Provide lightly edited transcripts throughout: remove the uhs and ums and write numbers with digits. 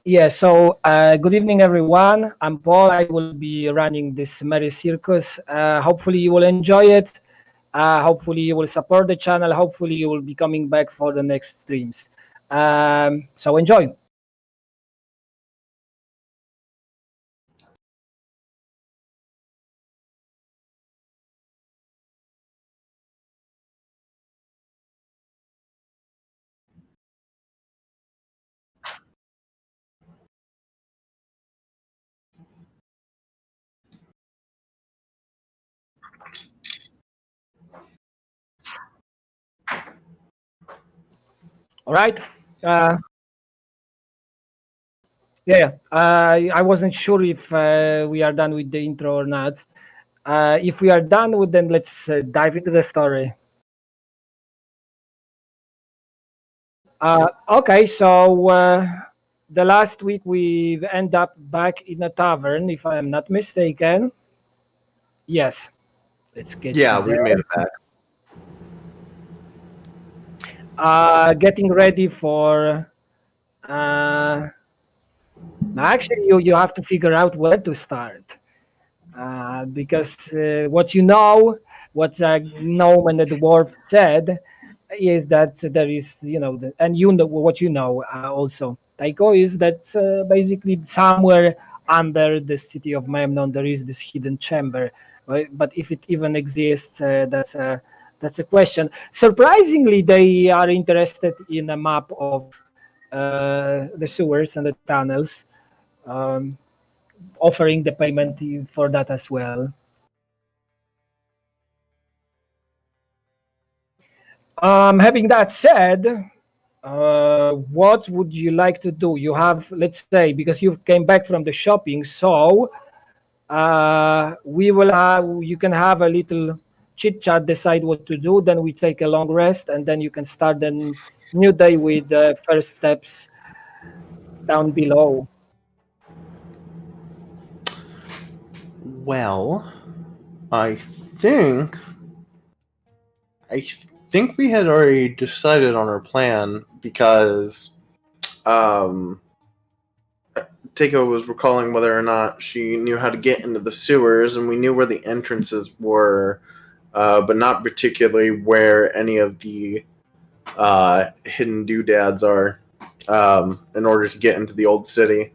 Yeah, so good evening, everyone. I'm Paul. I will be running this merry circus. Hopefully, you will enjoy it. Hopefully, you will support the channel. Hopefully, you will be coming back for the next streams. So, enjoy. All right. Uh, yeah, I wasn't sure if we are done with the intro or not. If we are done with them, let's dive into the story. Okay, so the last week we end up back in a tavern, if I am not mistaken. Yes, let's get you Yeah, we there. made it back. Getting ready for. Uh, Actually, you have to figure out where to start because what you know, what Gnome and the dwarf said, is that there is, and you know what you know also, Taiko, is that basically somewhere under the city of Memnon there is this hidden chamber. Right? But if it even exists, that's a question. Surprisingly, they are interested in a map of the sewers and the tunnels, um, offering the payment for that as well. Having that said, what would you like to do? You have, let's say, because you came back from the shopping, so we will have, you can have a little chit chat, decide what to do, then we take a long rest, and then you can start the new day with the first steps down below. Well, I think I think we had already decided on our plan because um Takeo was recalling whether or not she knew how to get into the sewers, and we knew where the entrances were, but not particularly where any of the hidden doodads are in order to get into the old city.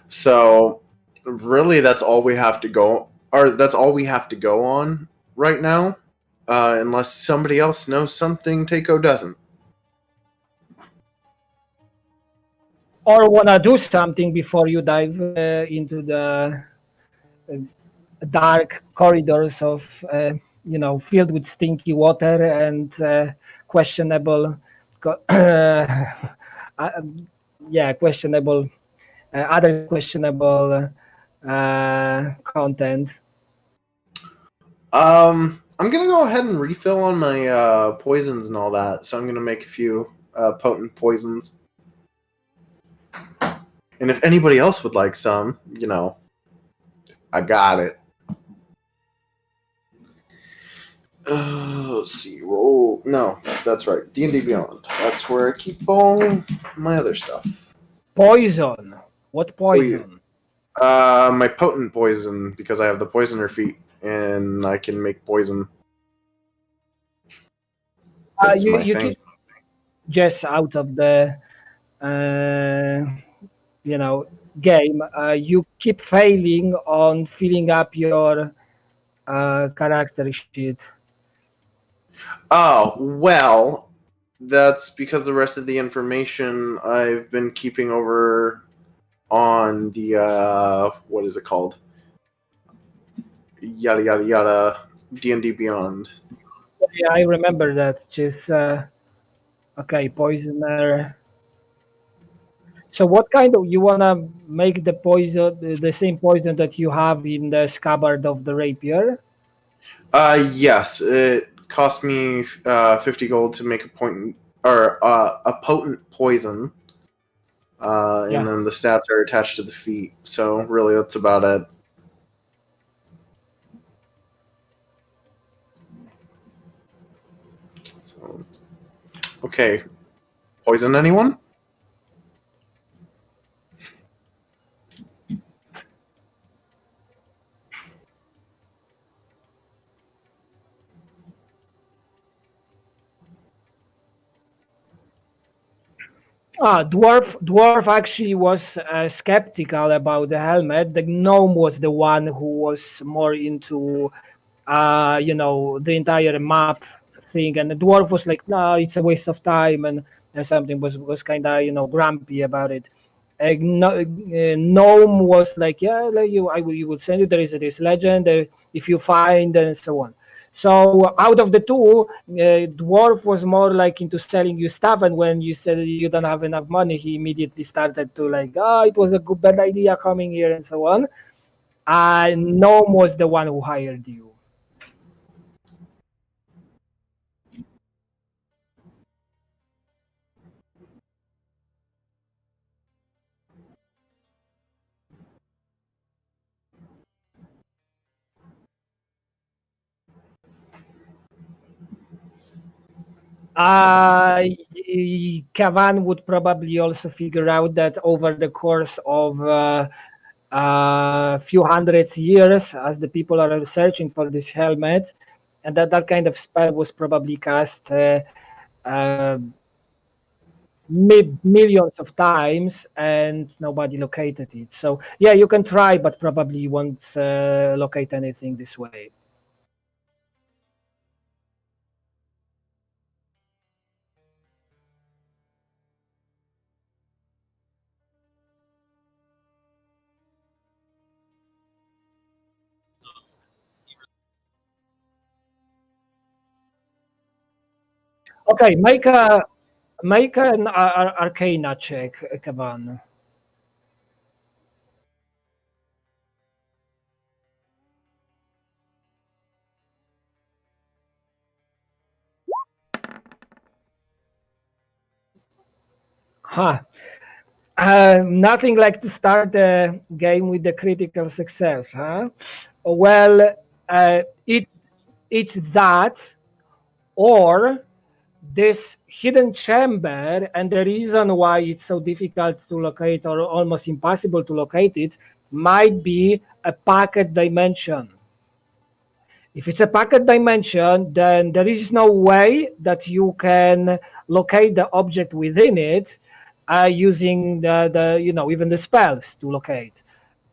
So really, that's all we have to go, or that's all we have to go on right now, unless somebody else knows something Takeo doesn't. Or wanna do something before you dive into the uh, dark corridors of filled with stinky water and questionable uh, questionable other questionable content. I'm gonna go ahead and refill on my poisons and all that. So I'm gonna make a few potent poisons. And if anybody else would like some, I got it. Let's see. Roll. No, that's right. D&D Beyond. That's where I keep all my other stuff. Poison. What Poi- poison? my potent poison because I have the poisoner feat and I can make poison. It's You my you thing. keep just out of the uh, you know game. You keep failing on filling up your character sheet. Oh well, that's because the rest of the information I've been keeping over on the what is it called? Yada yada yada. D&D Beyond. Yeah, I remember that. Just okay, poisoner. So, what kind of you wanna make the poison the same poison that you have in the scabbard of the rapier? Yes, it cost me 50 gold to make a point or a potent poison, and Yeah. then the stats are attached to the feat. So really, that's about it. So, okay, poison anyone? Dwarf actually was skeptical about the helmet. The gnome was the one who was more into, the entire map thing, and the dwarf was like, no, it's a waste of time, and something was kind of grumpy about it. Gnome was like, yeah, like you will send you. There is this legend if you find and so on. So out of the two, dwarf was more like into selling you stuff, and when you said you don't have enough money, he immediately started to like, it was a good bad idea coming here and so on. Gnome was the one who hired you. Uh, Kavan would probably also figure out that over the course of a few hundreds years, as the people are searching for this helmet, and that kind of spell was probably cast uh, millions of times, and nobody located it. So yeah, you can try, but probably won't locate anything this way. Okay, make an Arcana check, Kavan. Huh. Nothing like to start a game with the critical success, huh? Well, it's that, or this hidden chamber, and the reason why it's so difficult to locate or almost impossible to locate it might be a packet dimension. If it's a packet dimension, then there is no way that you can locate the object within it using the even the spells to locate.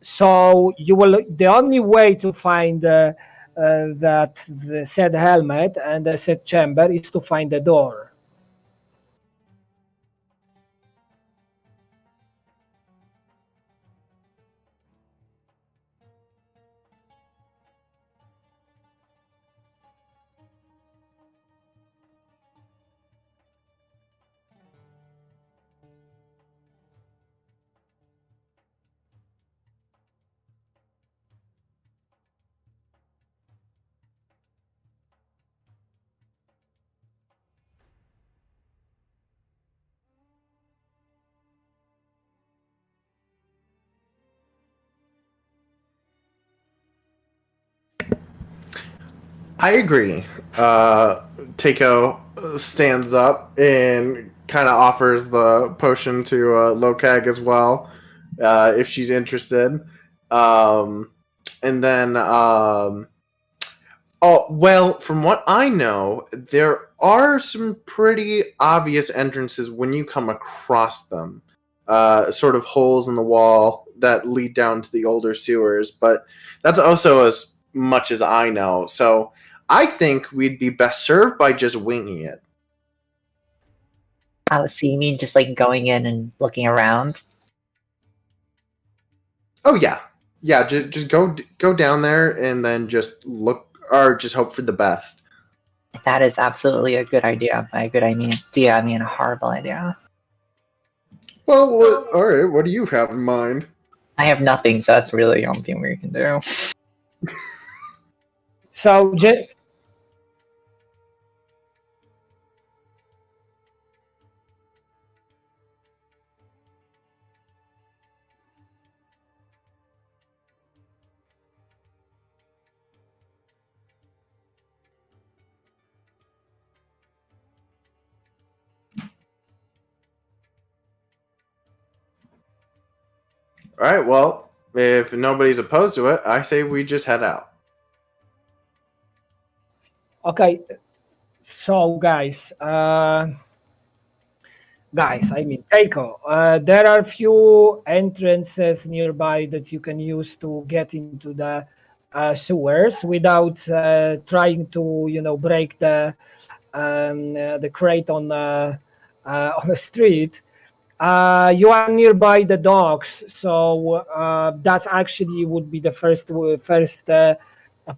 So you will the only way to find that the said helmet and the said chamber is to find the door. I agree. Takeo stands up and kind of offers the potion to Lokag as well, if she's interested. Um, and then, oh well, from what I know, there are some pretty obvious entrances when you come across them. Sort of holes in the wall that lead down to the older sewers, but that's also as much as I know. So I think we'd be best served by just winging it. Oh, so you mean just like going in and looking around? Oh yeah, yeah. Just go down there and then just look or just hope for the best. That is absolutely a good idea. By a good idea, I mean a horrible idea. Well, all right. What do you have in mind? I have nothing, so that's really the only thing we can do. So All right. Well, if nobody's opposed to it, I say we just head out. okay, so guys, Guys, I mean, Keiko, there are few entrances nearby that you can use to get into the sewers without trying to, break the crate on the street. You are nearby the docks, so that actually would be the first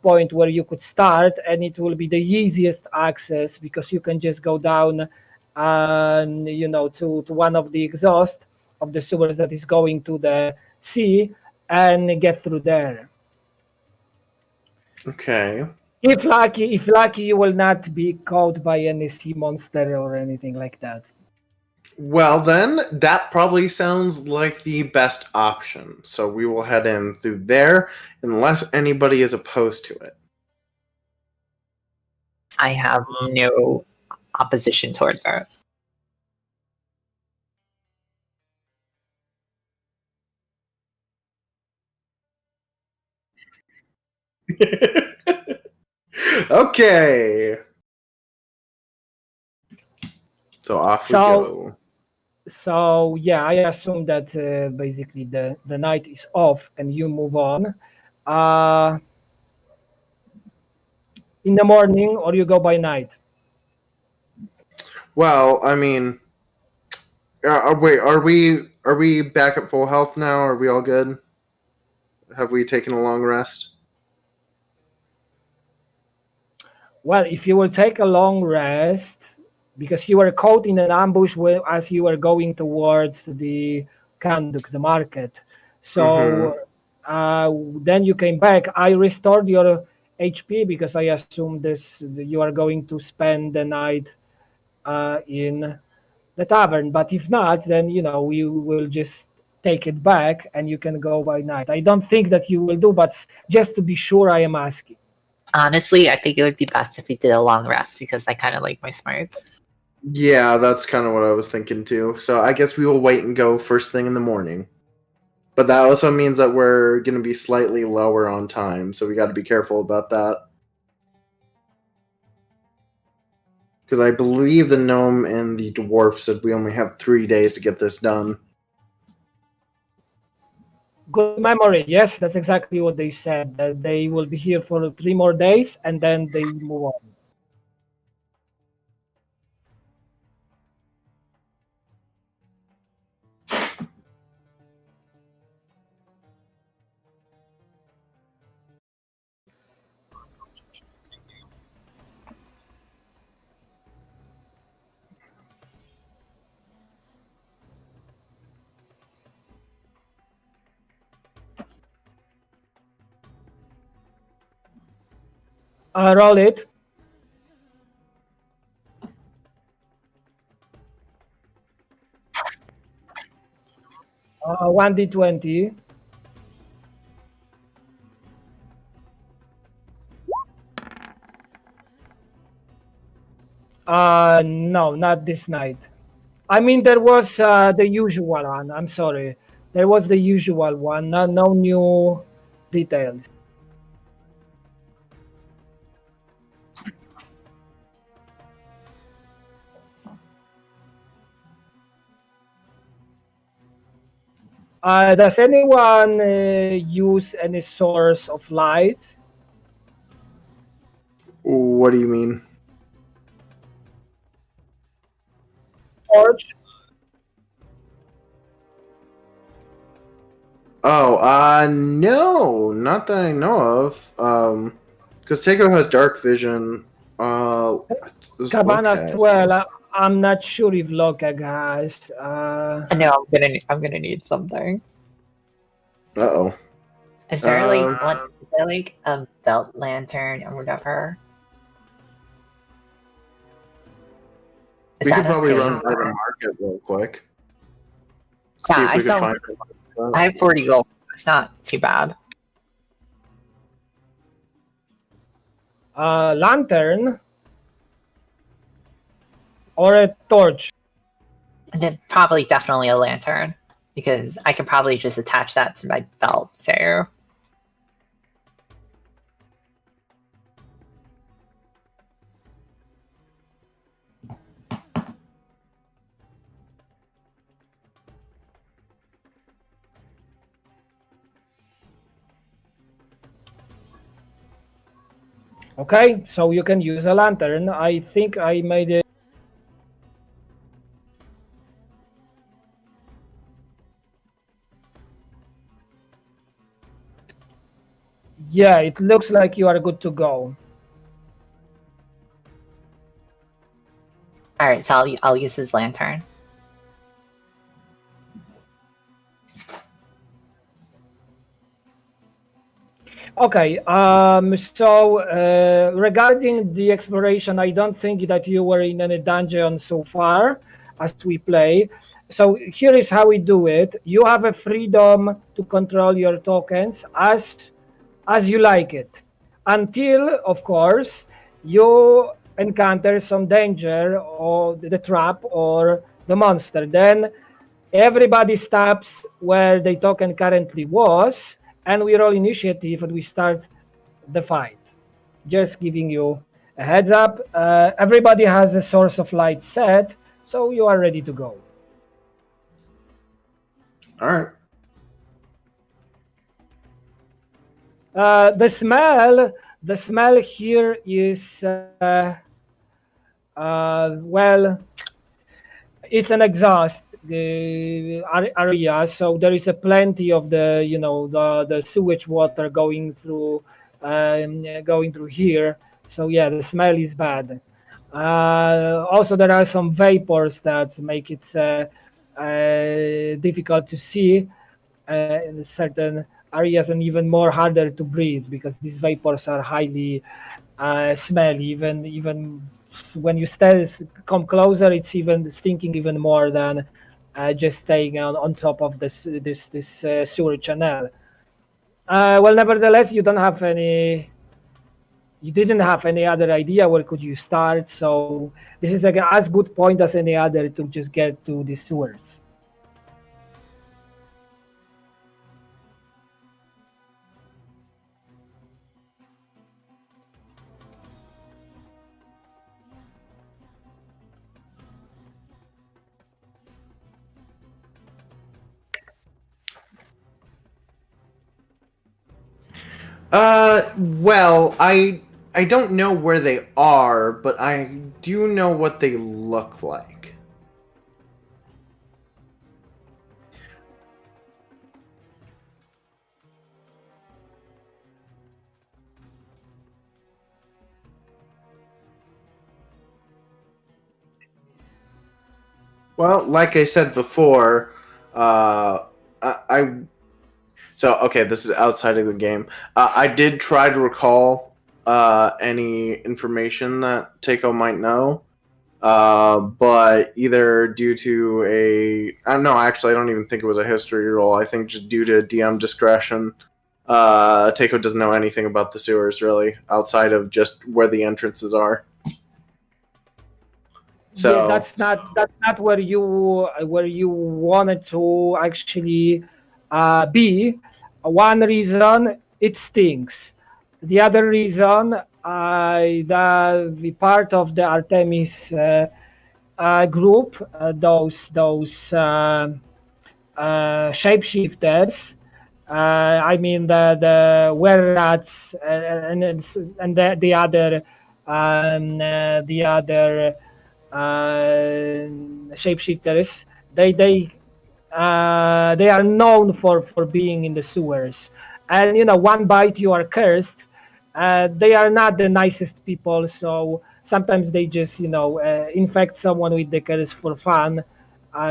point where you could start, and it will be the easiest access because you can just go down, to one of the exhaust of the sewers that is going to the sea and get through there. Okay. If lucky, you will not be caught by any sea monster or anything like that. Well, then, that probably sounds like the best option. So we will head in through there unless anybody is opposed to it. I have no opposition towards that. Okay. So off we So go. So yeah, I assume that basically the night is off and you move on uh, in the morning, or you go by night. Well, I mean, wait, are we back at full health now? Are we all good? Have we taken a long rest? Well, if you will take a long rest, because you were caught in an ambush as you were going towards the Kanduk, the market. Mm-hmm. So then you came back. I restored your HP because I assume this you are going to spend the night in the tavern. But if not, then we will just take it back and you can go by night. I don't think that you will do, but just to be sure, I am asking. Honestly, I think it would be best if we did a long rest because I kind of like my smarts. Yeah, that's kind of what I was thinking too. So I guess we will wait and go first thing in the morning. But that also means that we're going to be slightly lower on time, so we got to be careful about that. Because I believe the gnome and the dwarf said we only have 3 days to get this done. Good memory. Yes, that's exactly what they said. That they will be here for 3 more days and then they move on. Roll it. 1d20. No, not this night. I mean, there was the usual one. I'm sorry. There was the usual one. No new details. Does anyone use any source of light? What do you mean? Torch? Oh, no, not that I know of. Because Takeo has dark vision. Just look Cabana at. 12. I'm not sure if Loka has. I know I'm gonna need something. Uh-oh. Is there like Um, what? Is there like a belt lantern or whatever? Is We could that a probably thing? run by the market real quick. Yeah, See if I we could saw. find I have 40 gold. It's not too bad. Lantern or a torch? And then probably definitely a lantern because I could probably just attach that to my belt. So Okay, so you can use a lantern. I think I made it. Yeah, it looks like you are good to go. All right, so I'll use his lantern. Okay, so regarding the exploration, I don't think that you were in any dungeon so far as we play. So here is how we do it. You have a freedom to control your tokens as you like it, until, of course, you encounter some danger or the trap or the monster. Then everybody stops where the token currently was, and we roll initiative and we start the fight. Just giving you a heads up. Everybody has a source of light set, so you are ready to go. All right. The smell here is well, it's an exhaust area, so there is a plenty of the the sewage water going through here. So yeah, the smell is bad. Also, there are some vapors that make it difficult to see in certain areas, and even more harder to breathe because these vapors are highly smelly. Even when you come closer, it's even stinking even more than just staying on top of this sewer channel. Well, nevertheless, you didn't have any other idea where could you start. So this is like as good point as any other to just get to the sewers. Well, I don't know where they are, but I do know what they look like. Well, like I said before, I so okay, this is outside of the game. I did try to recall any information that Takeo might know, but either due to I don't know. Actually, I don't even think it was a history roll. I think just due to DM discretion, Takeo doesn't know anything about the sewers really, outside of just where the entrances are. Yeah, So that's not where you wanted to actually be. One reason it stinks. The other reason, the part of the Artemis group, shapeshifters. I mean the were rats and the other shapeshifters. They are known for being in the sewers, and one bite you are cursed. They are not the nicest people, so sometimes they just infect someone with the curse for fun.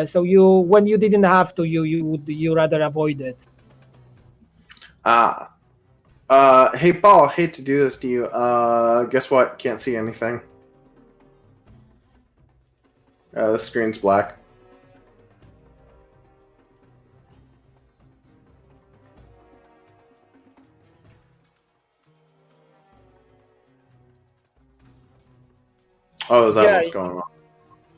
So when you didn't have to, you rather avoid it. ah, hey Paul, hate to do this to you. Guess what? Can't see anything. The screen's black. Oh, is that Yeah, what's going on?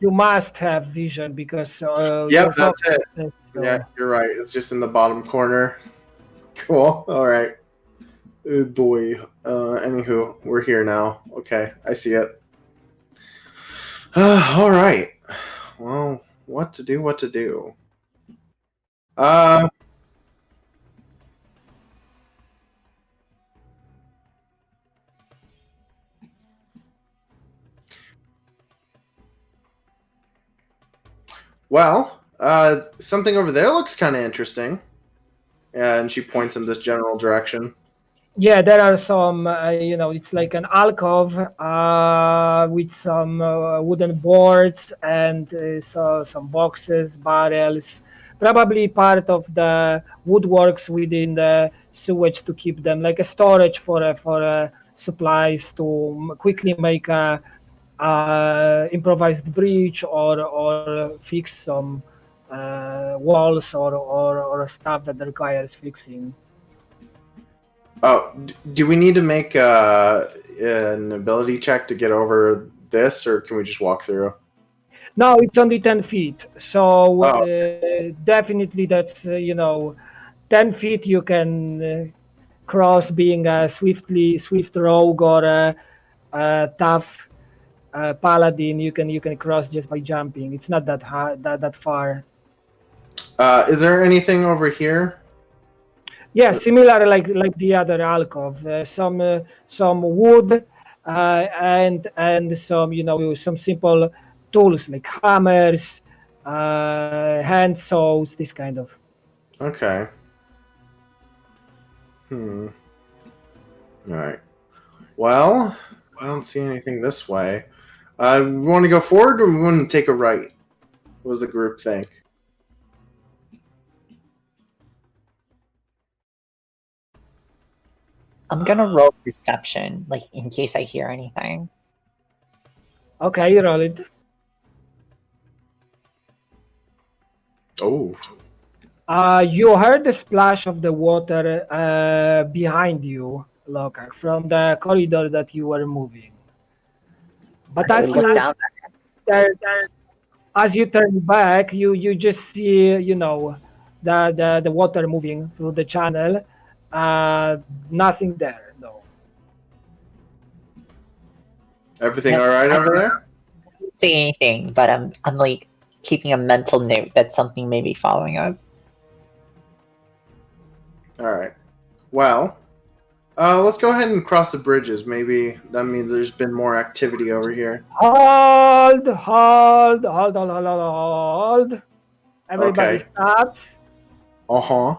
you must have vision because Yep, your that's it. focus. Yeah, you're right. It's just in the bottom corner. Cool. All right. Oh boy. Anywho, we're here now. Okay, I see it. All right. Well, what to do? What to do? Uh, Well, something over there looks kind of interesting. And she points in this general direction. Yeah, there are some, it's like an alcove with some wooden boards and so some boxes, barrels, probably part of the woodworks within the sewage to keep them like a storage for supplies to quickly make a improvised bridge or fix some walls or stuff that requires fixing. Oh, do we need to make an ability check to get over this, or can we just walk through? No, it's only 10 feet. So definitely that's, 10 feet you can cross being a swift rogue or a tough paladin. You can cross just by jumping. It's not that hard, that far. Is there anything over here? Yeah, similar like the other alcove. Some wood and some some simple tools like hammers, hand saws, this kind of. Okay. All right. Well, I don't see anything this way. We want to go forward, or we want to take a right? What does the group think? I'm gonna roll perception, like in case I hear anything. Okay, you roll it. Oh. You heard the splash of the water behind you, Lockhart, from the corridor that you were moving. But I as look you down as you turn back, you just see the water moving through the channel. Nothing there, no. Everything all right over there? don't say anything, but I'm like keeping a mental note that something may be following us. All right. Well, let's go ahead and cross the bridges. Maybe that means there's been more activity over here. Hold. Everybody Okay. stops Uh-huh.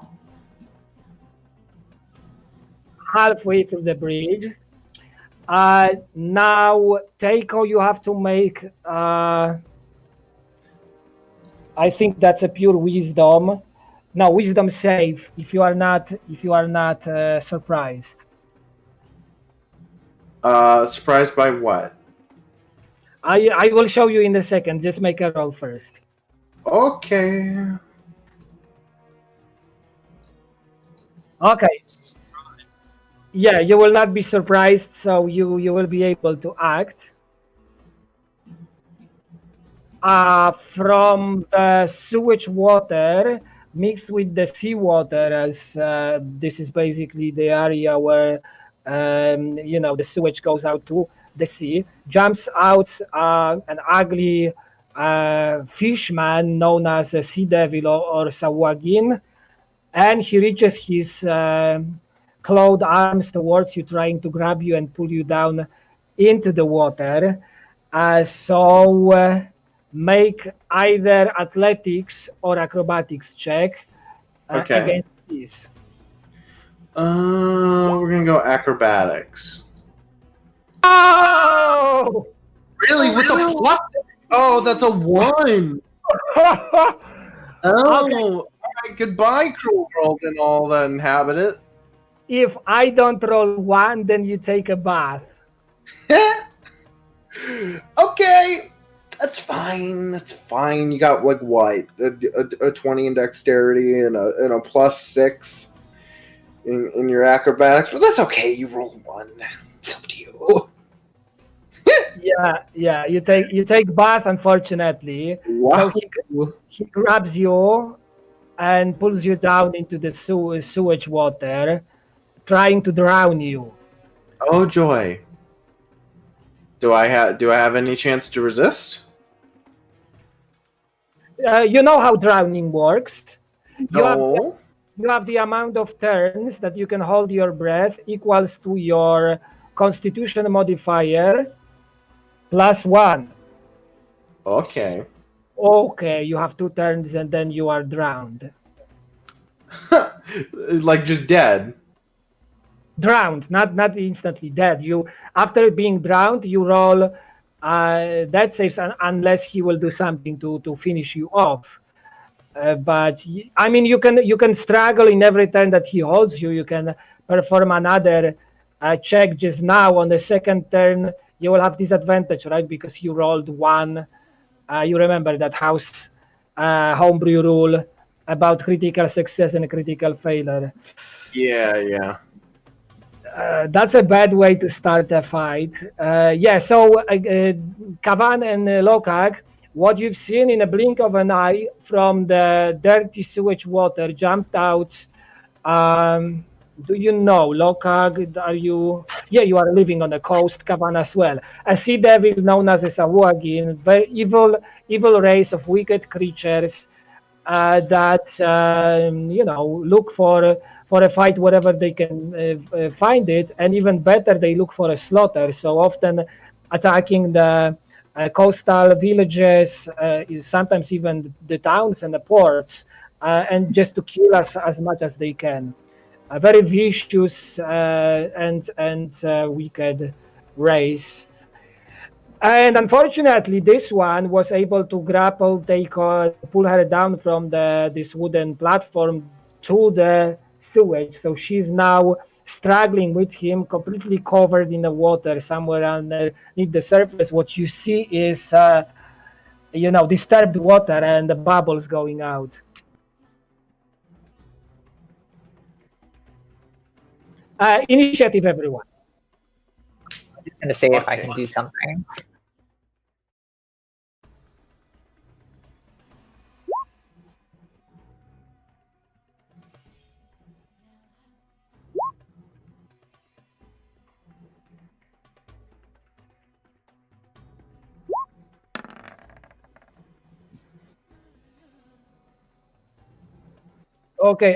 halfway through the bridge. Now, Teiko, you have to make. I think that's a pure wisdom. No, wisdom save. If you are not surprised. Surprised by what? I will show you in a second. Just make a roll first. Okay. Okay. Yeah, you will not be surprised, so you will be able to act. From the sewage water mixed with the seawater, as this is basically the area where the sewage goes out to the sea, jumps out an ugly fishman known as a sea devil or sawagin, and he reaches his clawed arms towards you, trying to grab you and pull you down into the water. So make either athletics or acrobatics check Okay. against this. We're gonna go acrobatics. Oh! Really? With a plus? Oh, that's a 1. Oh, Okay. all right, goodbye, cruel world and all that inhabit it. If I don't roll 1, then you take a bath. Okay, that's fine. That's fine. You got like what? A 20 in dexterity and a plus 6 in your acrobatics, but that's okay. You roll 1. It's up to you. Yeah. You take bath, unfortunately. Wow. So he grabs you and pulls you down into the sewage water, trying to drown you. Oh joy. Do I have any chance to resist? You know how drowning works. No. You have the amount of turns that you can hold your breath equals to your Constitution modifier plus 1. Okay. Okay, you have 2 turns and then you are drowned. Like just dead. Drowned, not instantly dead. You after being drowned, you roll death saves unless he will do something to finish you off. But I mean, you can struggle in every turn that he holds you. You can perform another check just now on the second turn. You will have disadvantage, right? Because you rolled one. You remember that house homebrew rule about critical success and critical failure. Yeah. That's a bad way to start a fight. Yeah, so Kavan and Lokak, what you've seen in a blink of an eye from the dirty sewage water jumped out. Um, do you know, Lokak, are you? Yeah, you are living on the coast, Kavan as well. A sea devil known as a Sawagin, very evil race of wicked creatures that look for a fight wherever they can find it, and even better, they look for a slaughter. So often attacking the coastal villages, sometimes even the towns and the ports, and just to kill us as much as they can. A very vicious and wicked race. And unfortunately, this one was able to grapple, pull her down from this wooden platform to the sewage. So she's now struggling with him, completely covered in the water, somewhere underneath the surface. What you see is, disturbed water and the bubbles going out. Initiative, everyone. I'm just gonna see if I Okay. can do something. Okay.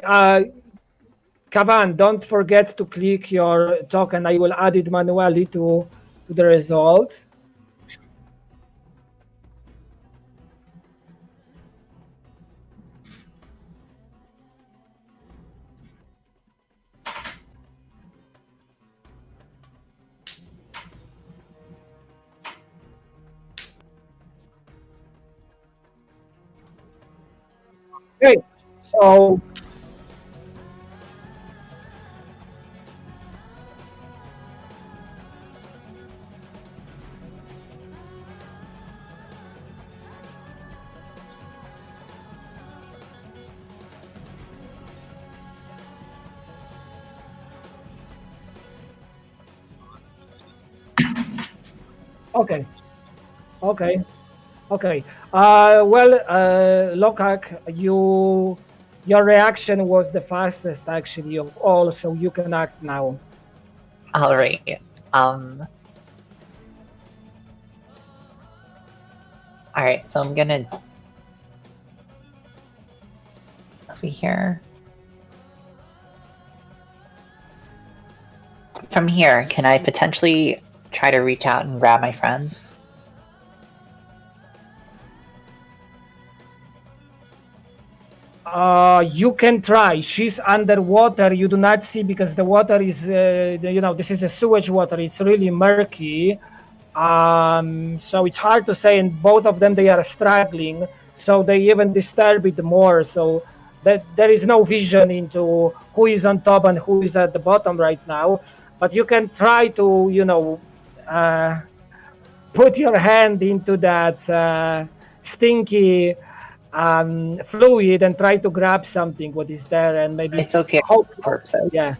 Kavan, don't forget to click your token. I will add it manually to the result. Okay, so okay, okay, okay. Lokak, your reaction was the fastest actually of all, so you can act now. All right. All right. So I'm gonna over here. From here, can I potentially try to reach out and grab my friend? You can try. She's underwater. You do not see because the water is, this is a sewage water. It's really murky. So it's hard to say. And both of them, they are struggling. So they even disturb it more. So that there is no vision into who is on top and who is at the bottom right now. But you can try to, put your hand into that stinky fluid and try to grab something what is there and maybe It's okay. hope. Purposes. Yeah.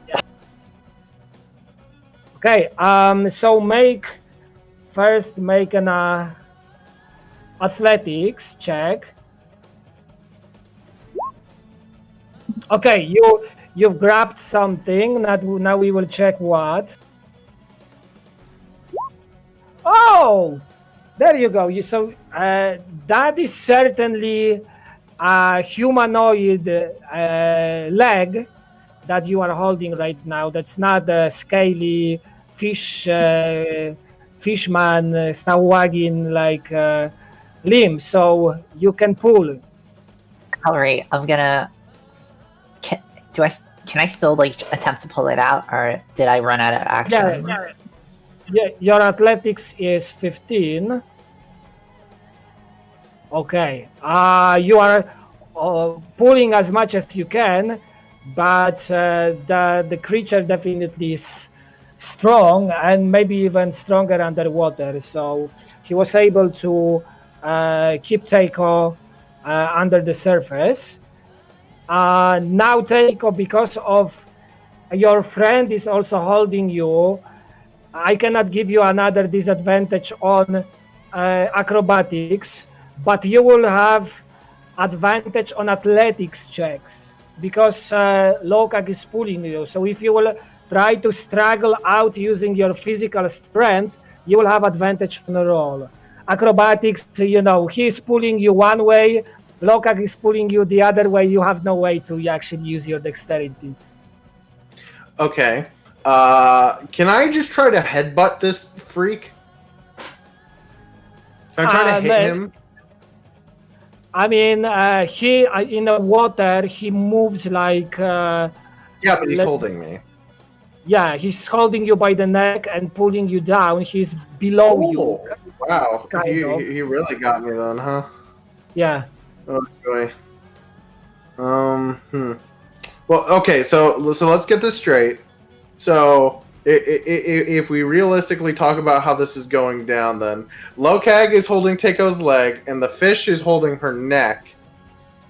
Okay. So first make an athletics check. Okay, you've grabbed something. Now we will check what. Oh, there you go. That is certainly a humanoid leg that you are holding right now. That's not a scaly fishman, snow wagging like limb, so you can pull. Alright, I'm gonna. Can I still like attempt to pull it out, or did I run out of action? Yeah, your athletics is 15. Okay. You are pulling as much as you can, but the creature definitely is strong and maybe even stronger underwater. So he was able to keep Teiko under the surface. Now, Teiko, because of your friend is also holding you, I cannot give you another disadvantage on acrobatics, but you will have advantage on athletics checks because Lokak is pulling you. So if you will try to struggle out using your physical strength, you will have advantage on a roll. Acrobatics, he's pulling you one way, Lokak is pulling you the other way. You have no way to actually use your dexterity. Okay. Can I just try to headbutt this freak? Can I try to hit him? I mean, he in the water, he moves like. Yeah, but he's holding me. Yeah, he's holding you by the neck and pulling you down. He's below you. Wow, he really got me then, huh? Yeah. Oh boy. Well, okay, so let's get this straight. So if we realistically talk about how this is going down, then Lokag is holding Teiko's leg, and the fish is holding her neck.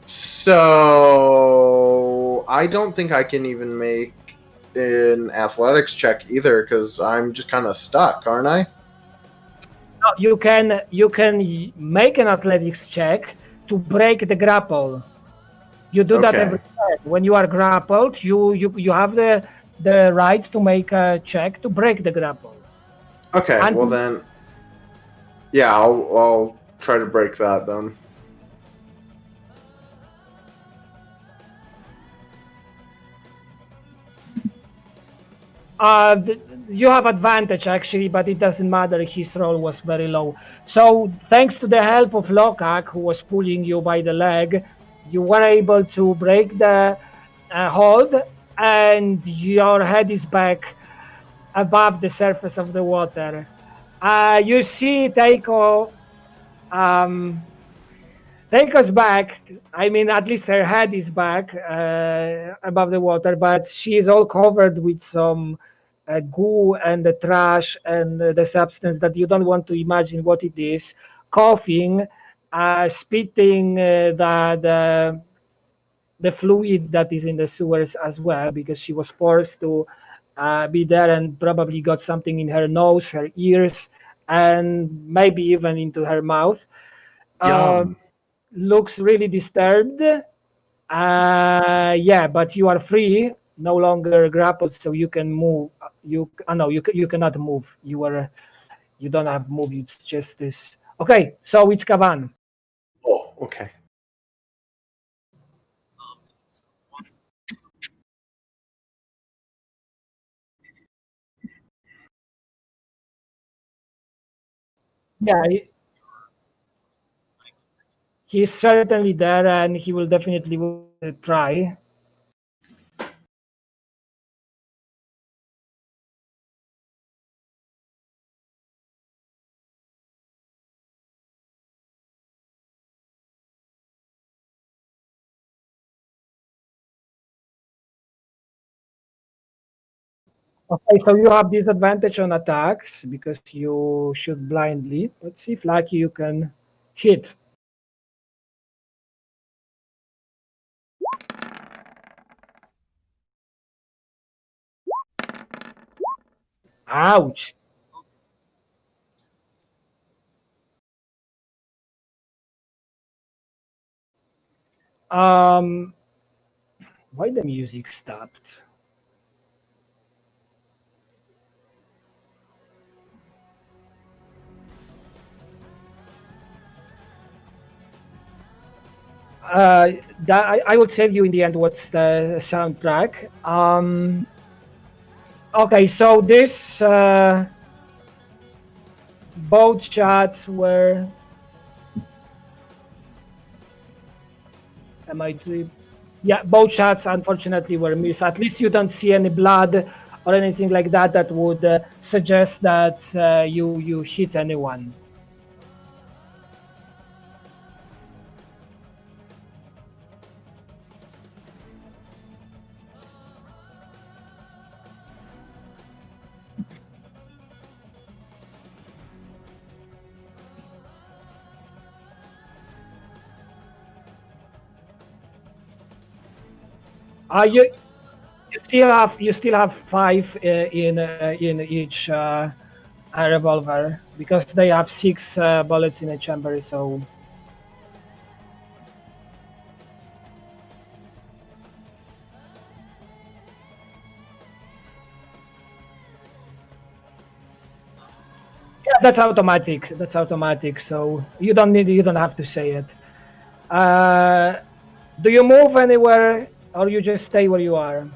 So I don't think I can even make an athletics check either, because I'm just kind of stuck, aren't I? No, you can make an athletics check to break the grapple. You do that every time. When you are grappled, you have the right to make a check to break the grapple. Okay, and well then, yeah, I'll try to break that then. You have advantage actually, but it doesn't matter. His roll was very low. So thanks to the help of Lokak, who was pulling you by the leg, you were able to break the hold, and your head is back above the surface of the water. You see Teiko. Teiko's back. I mean, at least her head is back above the water, but she is all covered with some goo and the trash and the substance that you don't want to imagine what it is. Coughing, spitting the fluid that is in the sewers as well, because she was forced to be there and probably got something in her nose, her ears, and maybe even into her mouth. Looks really disturbed. Yeah, but you are free, no longer grappled, so you can move. You cannot move. You don't have move. It's just this. Okay, so it's Kavan. Oh, okay. Yeah, he's certainly there, and he will definitely try. Okay, so you have disadvantage on attacks because you shoot blindly. Let's see if lucky you can hit. Ouch. Why the music stopped? I will tell you in the end what's the soundtrack. Okay, so this both shots were MI3. Yeah, both shots unfortunately were missed. At least you don't see any blood or anything like that that would suggest that you hit anyone. You still have 5 in each revolver because they have 6 bullets in a chamber. So yeah, that's automatic. That's automatic. So you don't have to say it. Do you move anywhere or you just stay where you are?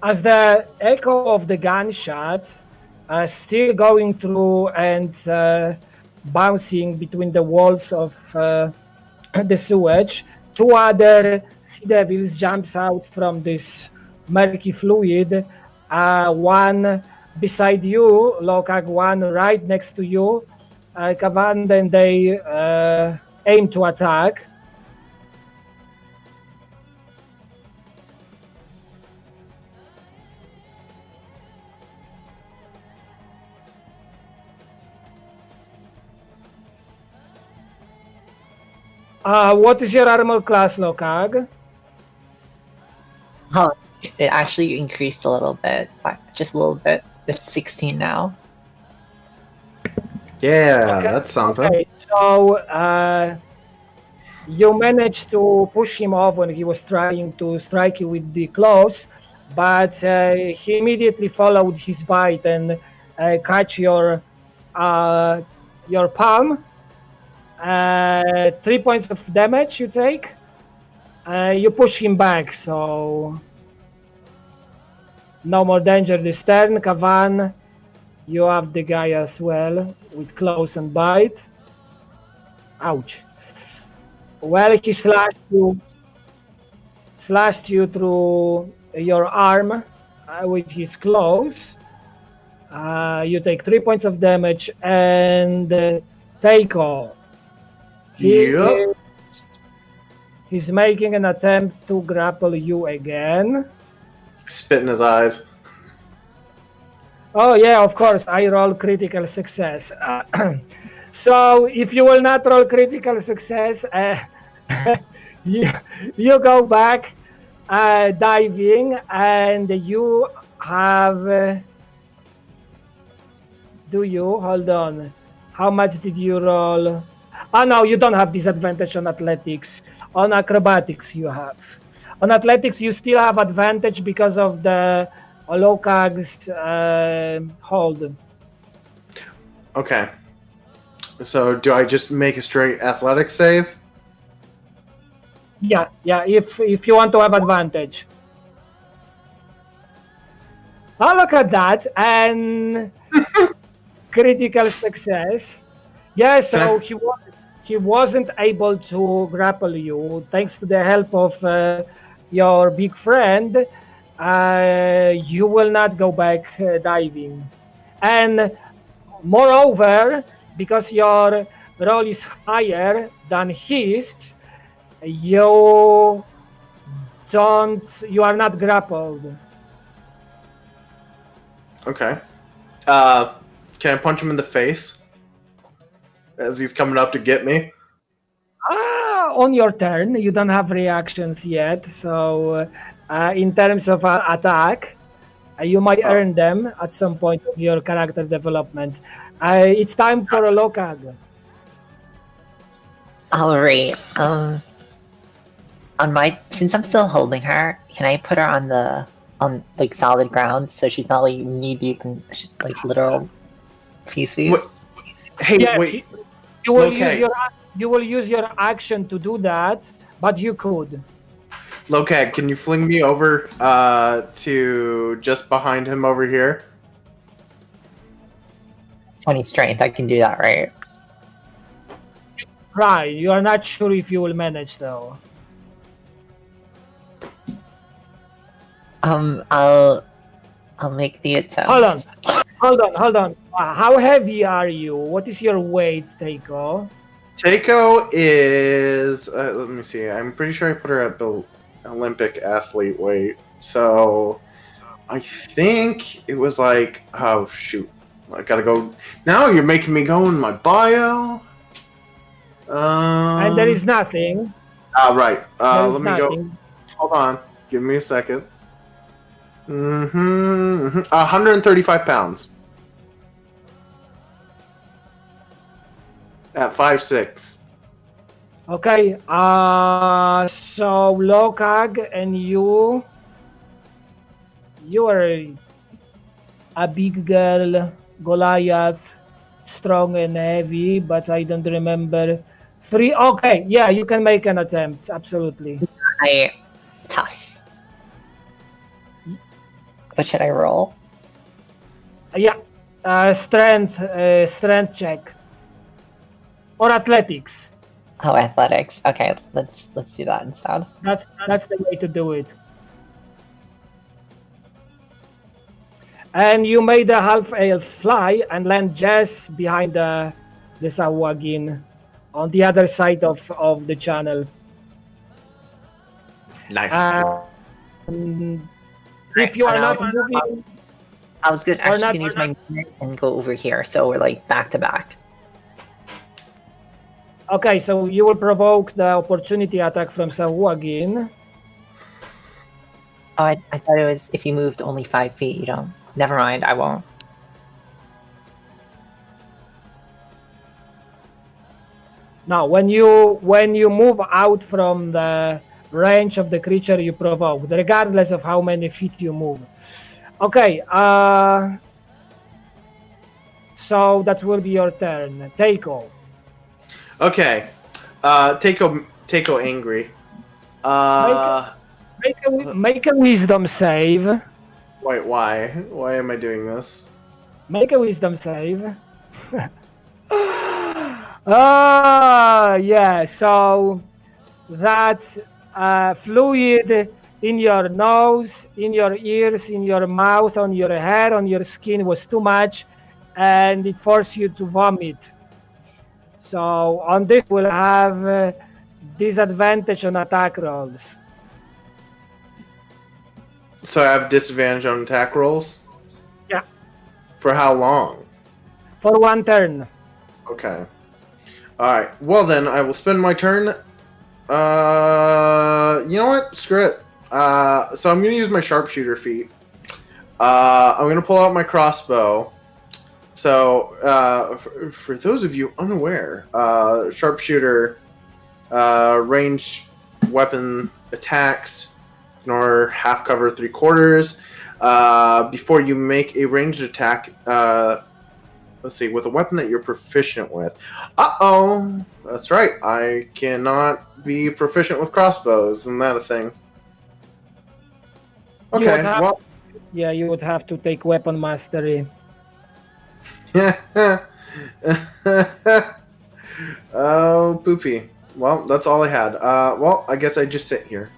As the echo of the gunshot still going through and bouncing between the walls of the sewage, 2 other sea devils jumps out from this murky fluid. One beside you, Lokag, one right next to you, Kavan, then they aim to attack. What is your armor class, Lokag? Oh, it actually increased a little bit, just a little bit. It's 16 now. Yeah, Okay. that's something. Okay, so you managed to push him off when he was trying to strike you with the claws, but he immediately followed his bite and catch your palm. 3 points of damage you take. You push him back, so no more danger this turn. Kavan, you have the guy as well with claws and bite. Ouch. Well, he slashed you through your arm with his claws. You take 3 points of damage and take off. Yep. He's making an attempt to grapple you again. Spit in his eyes. Oh yeah, of course, I roll critical success. So if you will not roll critical success, you go back diving and you have... do you? Hold on. How much did you roll? Oh no, you don't have disadvantage on athletics. On acrobatics you have. On athletics you still have advantage because of the Lokag's hold. Okay. So do I just make a straight athletics save? Yeah, if you want to have advantage. Oh, look at that. And critical success. Yeah, so he wasn't able to grapple you. Thanks to the help of your big friend, you will not go back diving. And moreover, because your roll is higher than his, you are not grappled. Okay. Can I punch him in the face as he's coming up to get me? On your turn, you don't have reactions yet, so in terms of attack, you might earn them at some point of your character development. It's time for a Lokag. All right. Since I'm still holding her, can I put her on like solid ground so she's not like knee deep in like literal feces? What? Hey, Yes, wait. you will Okay. use your action to do that, but you could. Locag, can you fling me over to just behind him over here? 20 strength, I can do that, right? Right, you are not sure if you will manage though. I'll make the attempt. Hold on. How heavy are you? What is your weight, Teiko? Takeo is. Let me see. I'm pretty sure I put her at the Olympic athlete weight. So I think it was like. Oh, shoot. I gotta go. Now you're making me go in my bio. And there is nothing. Right. There is Let me nothing. go. Hold on. Give me a second. 135 pounds. At 5'6". Okay. So Lokag and you are a big girl, Goliath, strong and heavy, but I don't remember. 3. Okay, yeah, you can make an attempt. Absolutely. I toss. What should I roll? Yeah, strength check or athletics. Oh, athletics. Okay, let's do that instead. That's the way to do it. And you made a half elf fly and land just behind the Sawagin on the other side of the channel. Nice. If you are not moving, I was good. Or Actually, not- gonna use my movement and go over here, so we're like back to back. okay, so you will provoke the opportunity attack from Sawagin. Oh, I thought it was if you moved only 5 feet. You don't. Never mind. I won't. Now, when you move out from the range of the creature you provoke, regardless of how many feet you move. Okay, so that will be your turn. Teiko. Okay. Takeo angry. Make a wisdom save. Wait, why? Why am I doing this? Make a wisdom save. Yeah, so that fluid in your nose, in your ears, in your mouth, on your hair, on your skin was too much, and it forced you to vomit. So on this, we'll have disadvantage on attack rolls. So I have disadvantage on attack rolls? Yeah. For how long? For one turn. Okay. Alright. Well then, I will spend my turn. You know what? Screw it. So I'm gonna use my sharpshooter feat. I'm gonna pull out my crossbow. So, for those of you unaware, sharpshooter range weapon attacks nor half cover 3/4. Before you make a ranged attack, let's see, with a weapon that you're proficient with. Uh-oh! That's right, I cannot be proficient with crossbows. Isn't that a thing? Okay, well... Yeah, you would have to take weapon mastery. Oh, poopy. Well, that's all I had. Well, I guess I just sit here.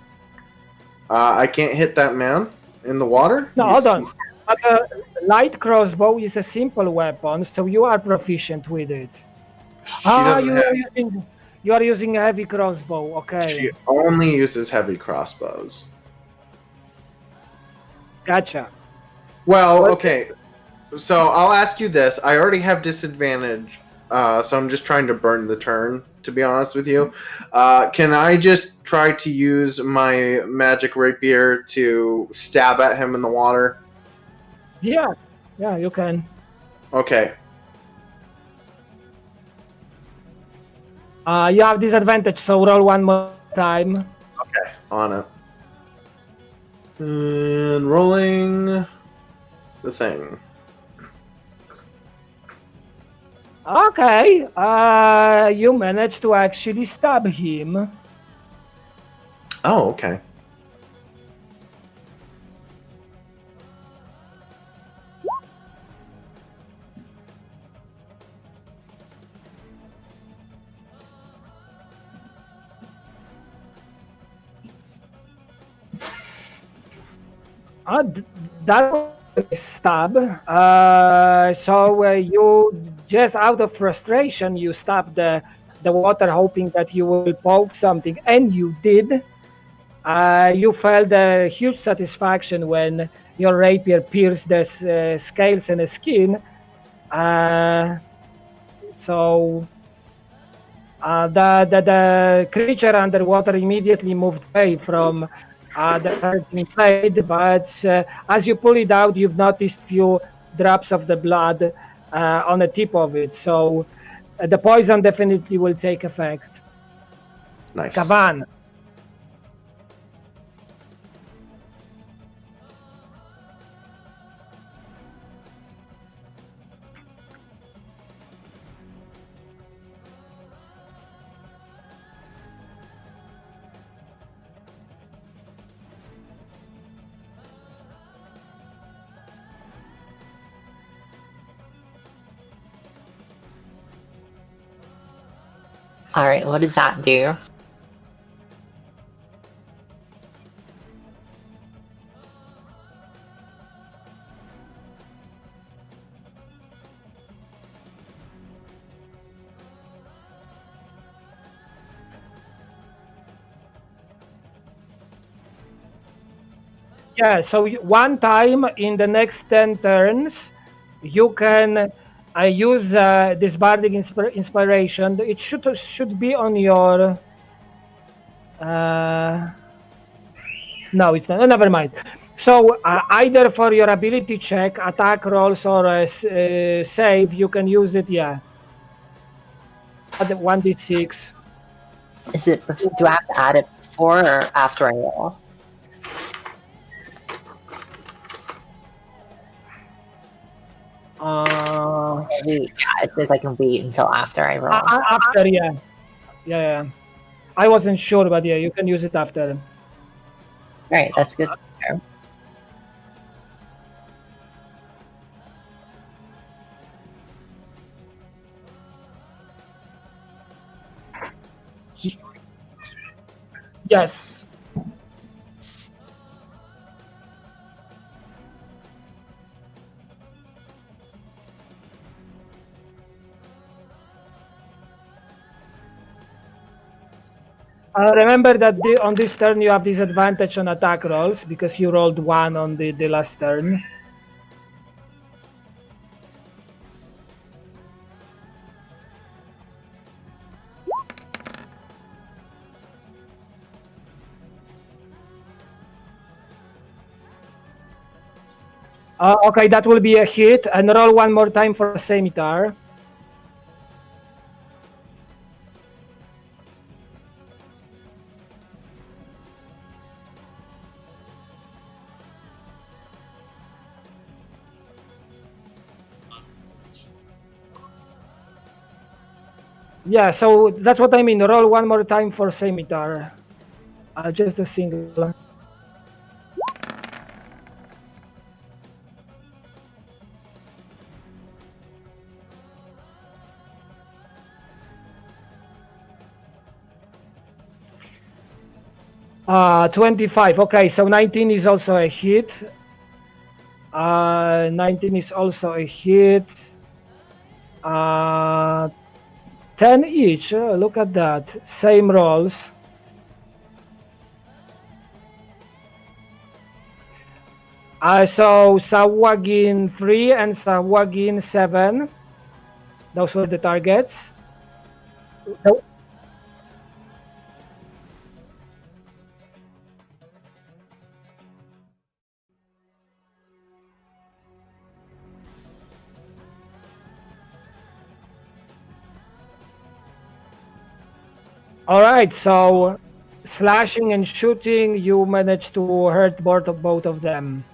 I can't hit that man in the water? No, hold on. But a light crossbow is a simple weapon, so you are proficient with it. You are using a heavy crossbow, okay. She only uses heavy crossbows. Gotcha. Well, okay. So I'll ask you this. I already have disadvantage, so I'm just trying to burn the turn, to be honest with you. Can I just try to use my magic rapier to stab at him in the water? Yeah, you can. Okay. You have disadvantage, so roll one more time. Okay. on it. And rolling the thing. Okay, you managed to actually stab him. Oh, okay. That was a stab. So you just out of frustration, you stabbed the water, hoping that you will poke something, and you did. You felt a huge satisfaction when your rapier pierced the scales and the skin. Uh, so the creature underwater immediately moved away from the hurting blade, but as you pull it out, you've noticed few drops of the blood on the tip of it. So the poison definitely will take effect. Nice. Kavan. Alright, what does that do? Yeah, so one time in the next 10 turns, you can use this bardic inspiration. It should be on your... no, it's not. Never mind. So either for your ability check, attack rolls, or save, you can use it, yeah. At 1d6. Is it, do I have to add it before or after I roll? Wait, yeah, it says I can wait until after I roll. After, yeah. Yeah. I wasn't sure, but yeah, you can use it after. Alright, that's good to know. Yes. Remember that on this turn you have disadvantage on attack rolls because you rolled 1 on the last turn. Okay, that will be a hit. And roll one more time for a scimitar. Yeah, so that's what I mean. Roll one more time for scimitar. Just a single. Uh, 25. Okay, so 19 is also a hit. 19 is also a hit. 10 each. Look at that. Same rolls. So Sawagin 3 and Sawagin 7. Those were the targets. So, all right, so slashing and shooting, you manage to hurt both of them.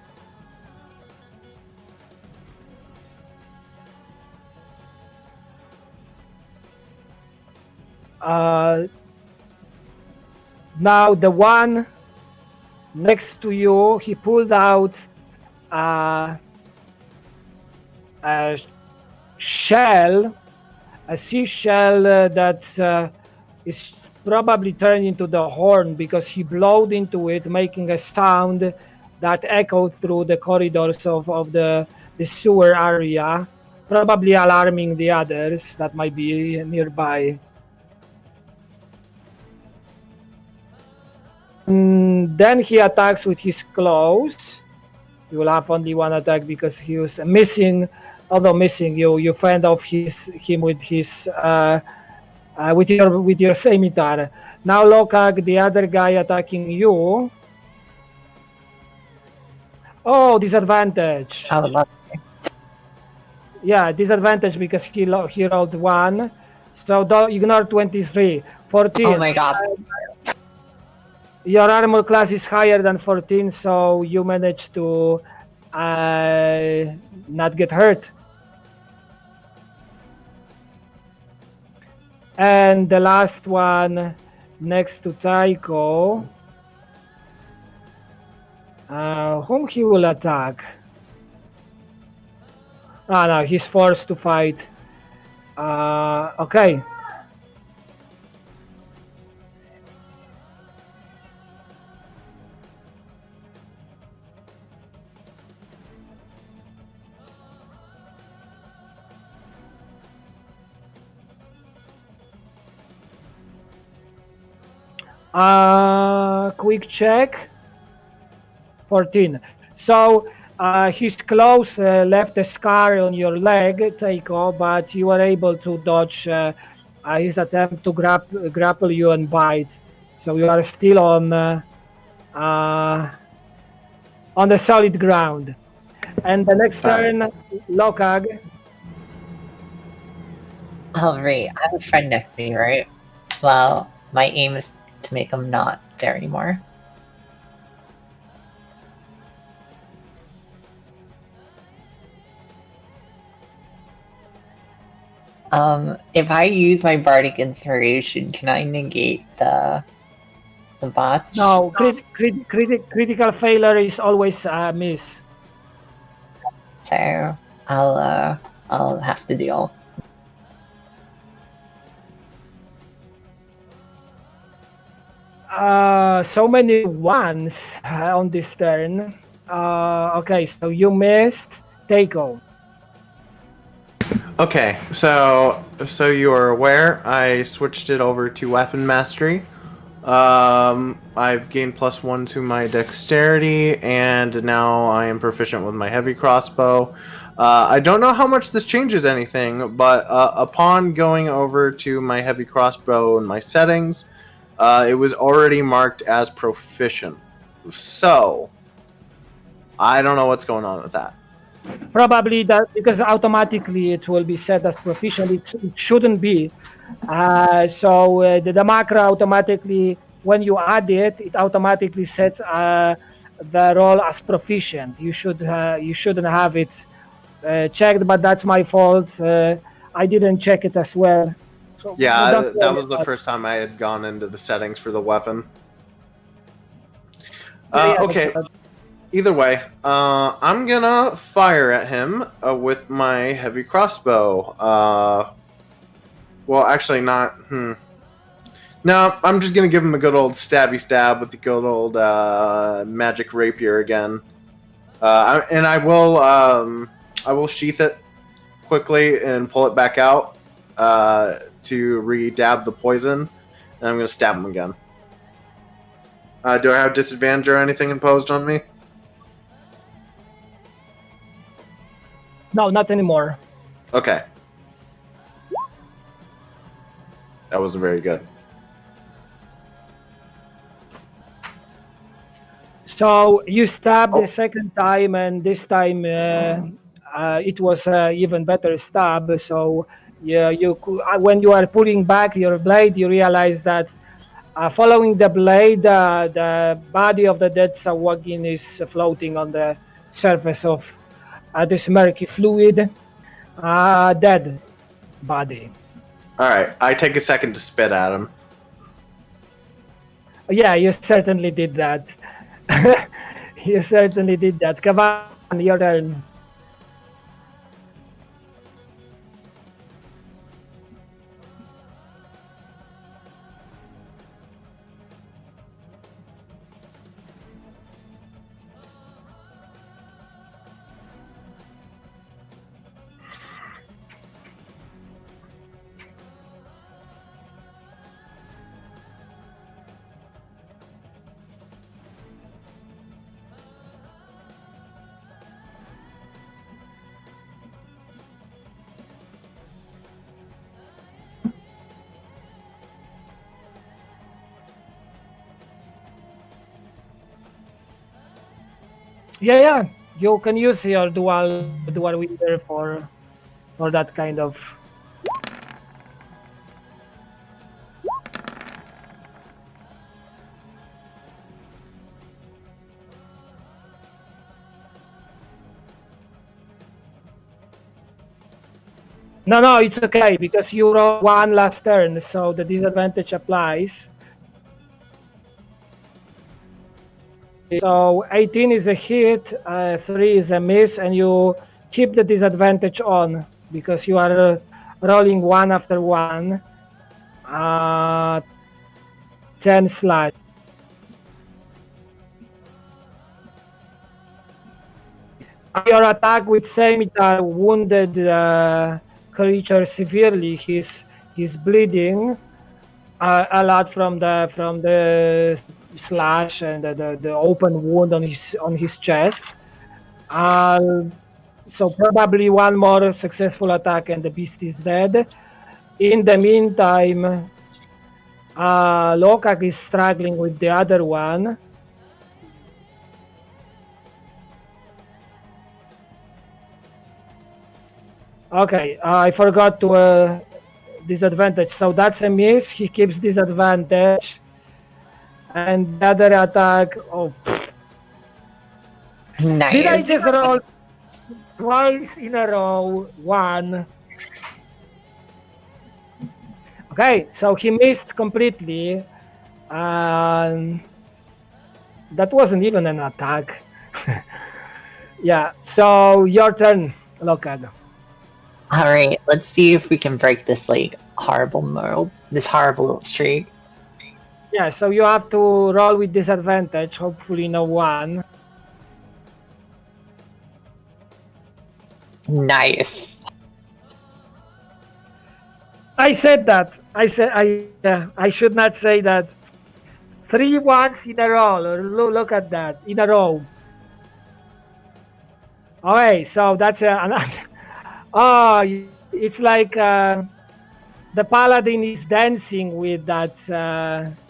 Now the one next to you, he pulled out a shell, a seashell that is probably turned into the horn because he blowed into it, making a sound that echoed through the corridors of the sewer area, probably alarming the others that might be nearby. Then he attacks with his claws. You will have only one attack because he was missing. Although missing, you fend off him with his with your scimitar. Now, Lokag, the other guy attacking you. Oh, disadvantage. I would love Yeah, disadvantage because he rolled 1. So don't ignore 23. 14. Oh my god. Your armor class is higher than 14, so you manage to not get hurt. And the last one next to Taiko, whom he will attack. Ah, no, he's forced to fight. Okay. Quick check. 14. So his claws left a scar on your leg, Taiko, but you were able to dodge his attempt to grapple you and bite. So you are still on the solid ground. And the next turn, Lokag. Alright, I have a friend next to me, right? Well, my aim is to make him not there anymore. If I use my bardic inspiration, can I negate the botch? No, critical failure is always a miss. So I'll have to deal. So many ones on this turn. Okay, so you missed. Taiko. Okay, so you are aware, I switched it over to weapon mastery. I've gained +1 to my dexterity, and now I am proficient with my heavy crossbow. I don't know how much this changes anything, but upon going over to my heavy crossbow and my settings, it was already marked as proficient. So, I don't know what's going on with that. Probably that because automatically it will be set as proficient. It shouldn't be. So the macro automatically, when you add it, it automatically sets the roll as proficient. You shouldn't have it checked, but that's my fault. I didn't check it as well. So Yeah, that was the first time I had gone into the settings for the weapon. Okay. Either way, I'm gonna fire at him with my heavy crossbow. Well, actually not. No, I'm just gonna give him a good old stabby stab with the good old magic rapier again. And I will sheath it quickly and pull it back out to re-dab the poison. And I'm gonna stab him again. Do I have disadvantage or anything imposed on me? No, not anymore. Okay. That wasn't very good. So you stabbed the second time, and this time it was even better stab. So yeah, when you are pulling back your blade, you realize that Following the blade, the body of the dead Sawagin is floating on the surface of this murky fluid. Dead body. All right, I take a second to spit at him. Yeah, you certainly did that. You certainly did that. Kavan, your turn. Yeah. You can use your dual wielder for that kind of. No, it's okay because you roll one last turn, so the disadvantage applies. So 18 is a hit, 3 is a miss, and you keep the disadvantage on because you are rolling one after one. 10 slash. Your attack with scimitar wounded creature severely. He's bleeding a lot from the slash and the open wound on his chest. So probably one more successful attack and the beast is dead. In the meantime, Lokak is struggling with the other one. Okay, I forgot to disadvantage. So that's a miss. He keeps disadvantage. And the other attack. Oh, Nice. did I just roll twice in a row? One. Okay, so he missed completely. That wasn't even an attack. Yeah, so your turn, Lokad. All right, let's see if we can break this like horrible mold, this horrible streak. Yeah, so you have to roll with disadvantage. Hopefully, no one. Nice. I said that. I should not say that. 3 ones in a row. Look at that, in a row. Okay, so that's another. Oh, it's like the paladin is dancing with that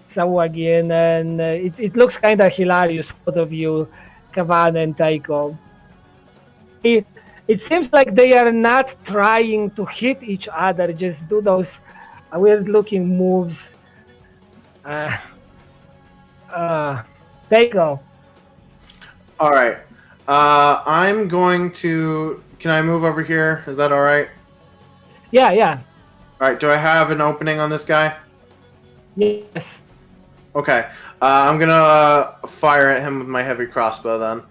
Sawagin, and it looks kind of hilarious. Both of you, Kavan and Taiko. It seems like they are not trying to hit each other, just do those weird-looking moves. Taiko. All right. I'm going to. Can I move over here? Is that all right? Yeah. All right. Do I have an opening on this guy? Yes. Okay. I'm gonna fire at him with my heavy crossbow then.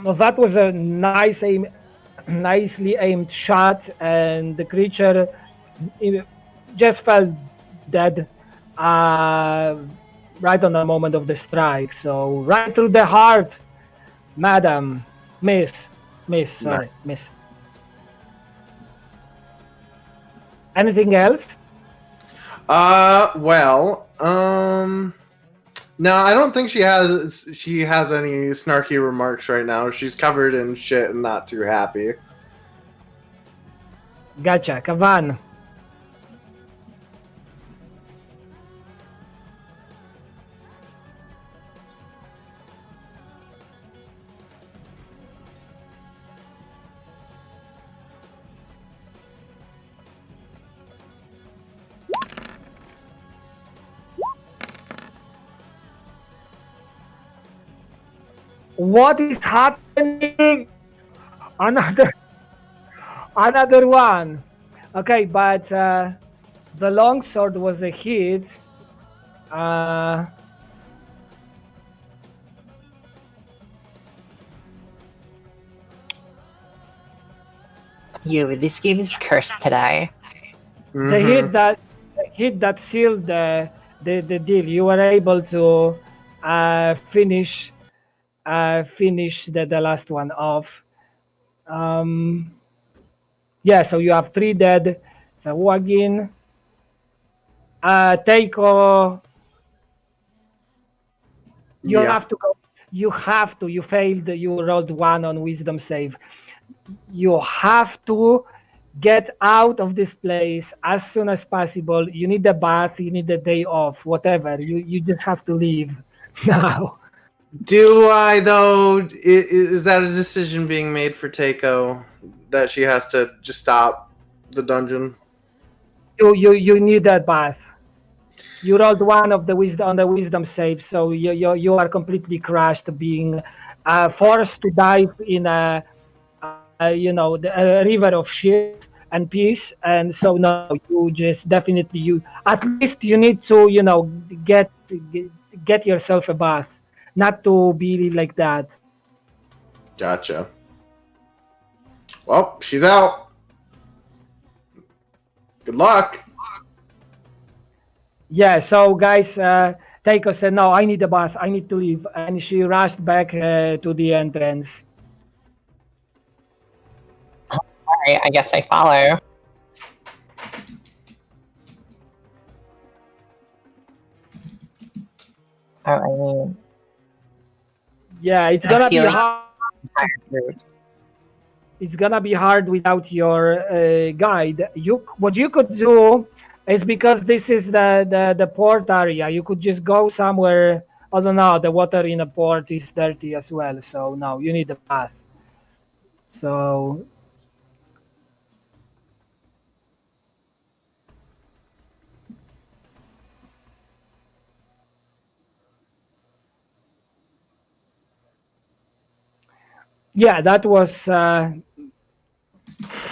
Well, that was a nicely aimed shot, and the creature just fell dead right on the moment of the strike. So right through the heart, madam. Miss. Sorry, miss. Anything else? Well, No, I don't think she has. She has any snarky remarks right now. She's covered in shit and not too happy. Gotcha. Kavan. What is happening? Another one. Okay, but the longsword was a hit. Uh, This game is cursed today. the hit that sealed the deal. You were able to finish the last one off. Yeah, so you have 3 dead. So Wagin, Teiko, you Yeah. have to go. You have to. You failed. You rolled 1 on wisdom save. You have to get out of this place as soon as possible. You need a bath. You need a day off. Whatever. You just have to leave now. Do I though? Is that a decision being made for Takeo that she has to just stop the dungeon? You need that bath. You rolled 1 of the wisdom on the wisdom save, so you are completely crushed, being forced to dive in a river of shit and peace. And so no, you just definitely you at least you need to get get yourself a bath, not to be like that. Gotcha. Well, she's out. Good luck. Yeah, so guys, Taiko said, no, I need a bath, I need to leave. And she rushed back to the entrance. Alright, I guess I follow. Oh, I mean, Yeah, it's I gonna be feel like- hard. rude. It's gonna be hard without your guide. What you could do is, because this is the port area, you could just go somewhere. I don't know. The water in the port is dirty as well, so no, you need a bath. So yeah, that was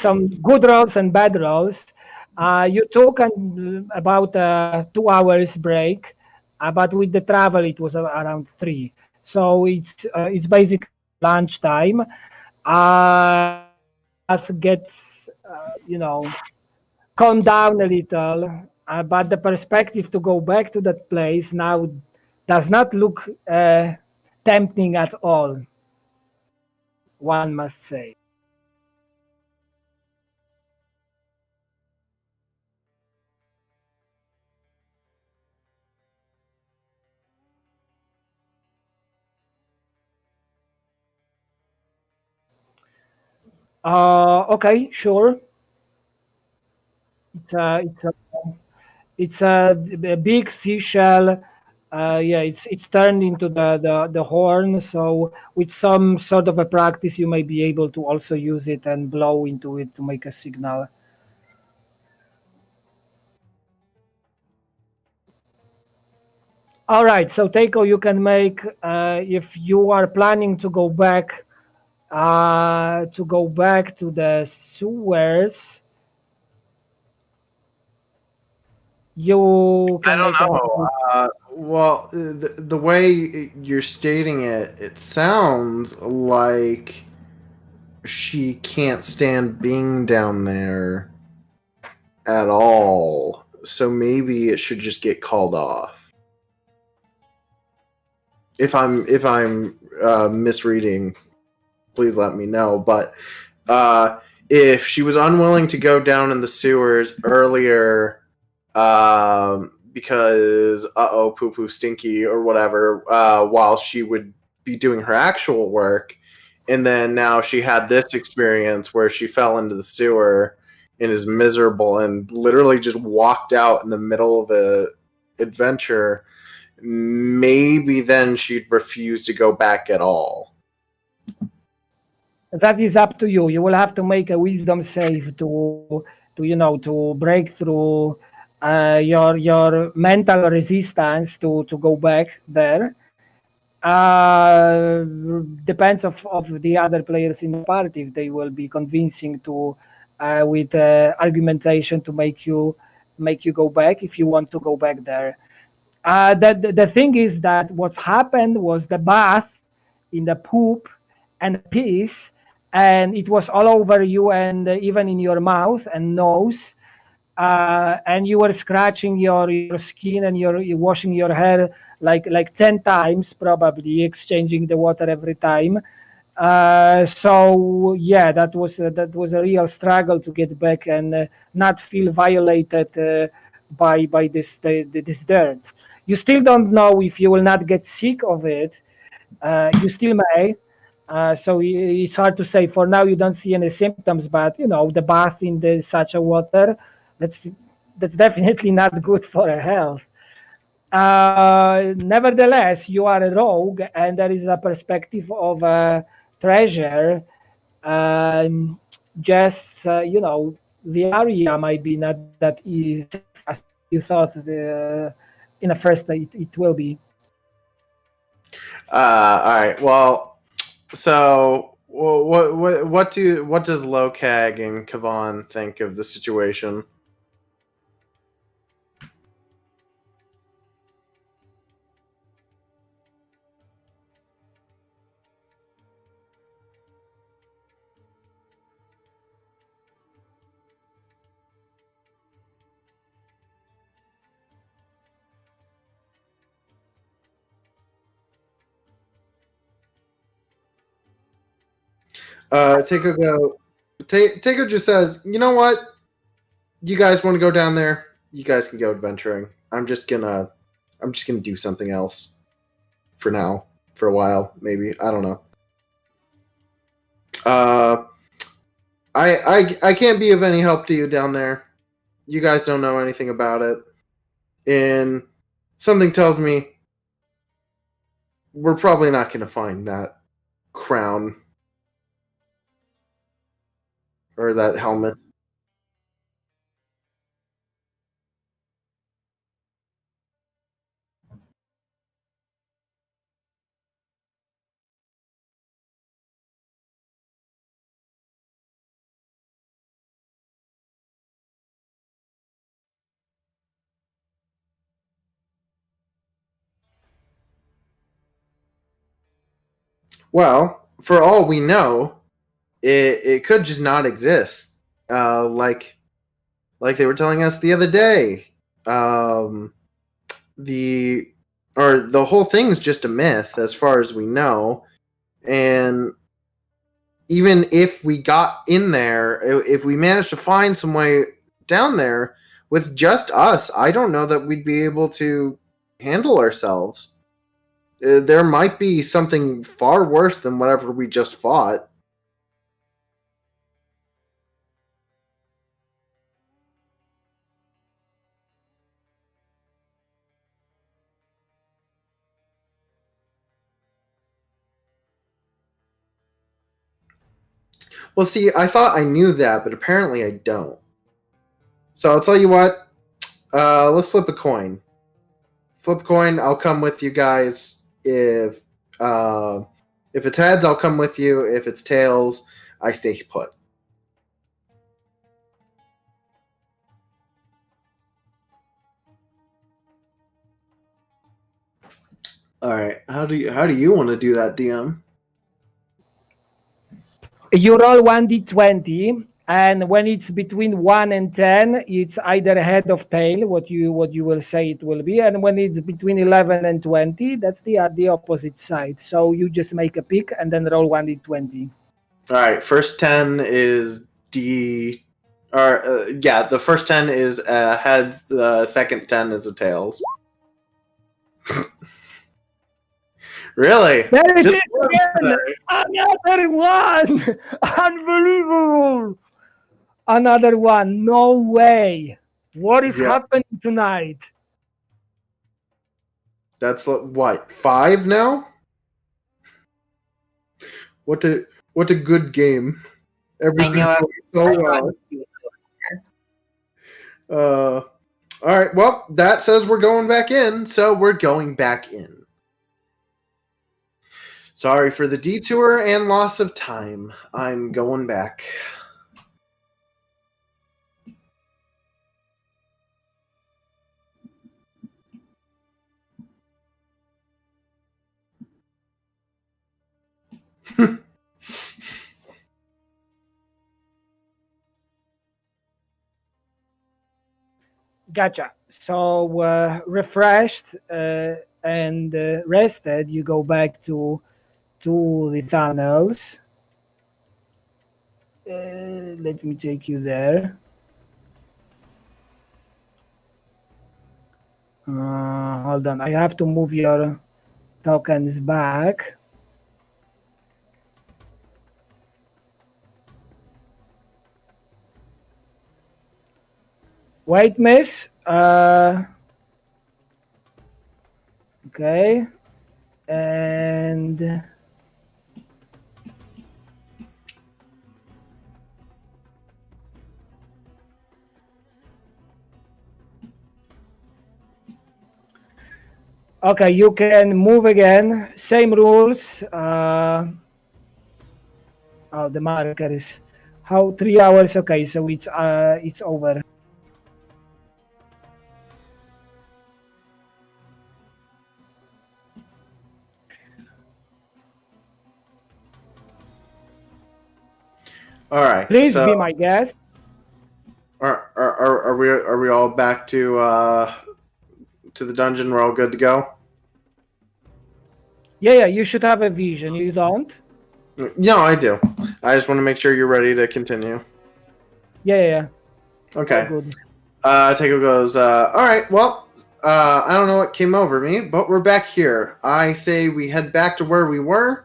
some good rolls and bad rolls. You took about 2 hours break, but with the travel it was around 3. So it's basically lunchtime. That gets calm down a little, but the perspective to go back to that place now does not look tempting at all, one must say. Okay, sure. It's a it's a it's a big seashell. Yeah, it's turned into the horn. So with some sort of a practice, you may be able to also use it and blow into it to make a signal. All right, so Teiko, you can make if you are planning to go back to the sewers. You I can don't make know. Well, the way you're stating it, it sounds like she can't stand being down there at all. So maybe it should just get called off. If I'm misreading, please let me know. But if she was unwilling to go down in the sewers earlier, because poo poo stinky or whatever, while she would be doing her actual work. And then now she had this experience where she fell into the sewer and is miserable and literally just walked out in the middle of a adventure. Maybe then she'd refuse to go back at all. That is up to you. You will have to make a wisdom save to break through your mental resistance to go back there. Depends of the other players in the party if they will be convincing to with argumentation to make you go back if you want to go back there. The thing is that what happened was the bath in the poop and piss, and it was all over you and even in your mouth and nose. And you were scratching your skin and you're washing your hair like 10 times probably, exchanging the water every time. So yeah, that was a real struggle to get back and not feel violated by this dirt. You still don't know if you will not get sick of it. You still may. So it's hard to say. For now, you don't see any symptoms, but the bath in the such a water, that's definitely not good for a health. Nevertheless, you are a rogue, and there is a perspective of treasure. Just the area might be not that easy as you thought in the first it will be. All right. Well, so what does Lokag and Kavan think of the situation? Takeo just says, "You know what? You guys want to go down there? You guys can go adventuring. I'm just gonna do something else for now, for a while, maybe. I don't know. I can't be of any help to you down there. You guys don't know anything about it, and something tells me we're probably not going to find that crown or that helmet." Well, for all we know, it could just not exist. Like they were telling us the other day. The whole thing's just a myth as far as we know. And even if we got in there, if we managed to find some way down there with just us, I don't know that we'd be able to handle ourselves. There might be something far worse than whatever we just fought. Well, see, I thought I knew that, but apparently I don't. So I'll tell you what. Let's flip a coin. Flip a coin. I'll come with you guys. If it's heads, I'll come with you. If it's tails, I stay put. All right. How do you want to do that, DM? You roll 1d20, and when it's between 1 and 10, it's either head or tail, what you will say it will be. And when it's between 11 and 20, that's the opposite side. So you just make a pick and then roll 1d20. All right. First 10 is D. Or yeah, the first 10 is heads. The second 10 is a tails. Really? There it Just is one again! today. Another one! Unbelievable! Another one. No way. What is Yeah. happening tonight? That's what, 5 now? What a good game. I Everything's knew going so well. All right. Well, that says we're going back in, so we're going back in. Sorry for the detour and loss of time. I'm going back. Gotcha. So refreshed and rested, you go back to the tunnels. Let me take you there. Hold on. I have to move your tokens back. Wait, miss. Okay. And okay, you can move again. Same rules. Oh, the marker is how 3 hours. Okay, so it's over. All right. Please so be my guest. are we all back to the dungeon? We're all good to go. Yeah, you should have a vision. You don't? No, I do. I just want to make sure you're ready to continue. Yeah. Okay. Good. Takeo goes, all right, well, I don't know what came over me, but we're back here. I say we head back to where we were.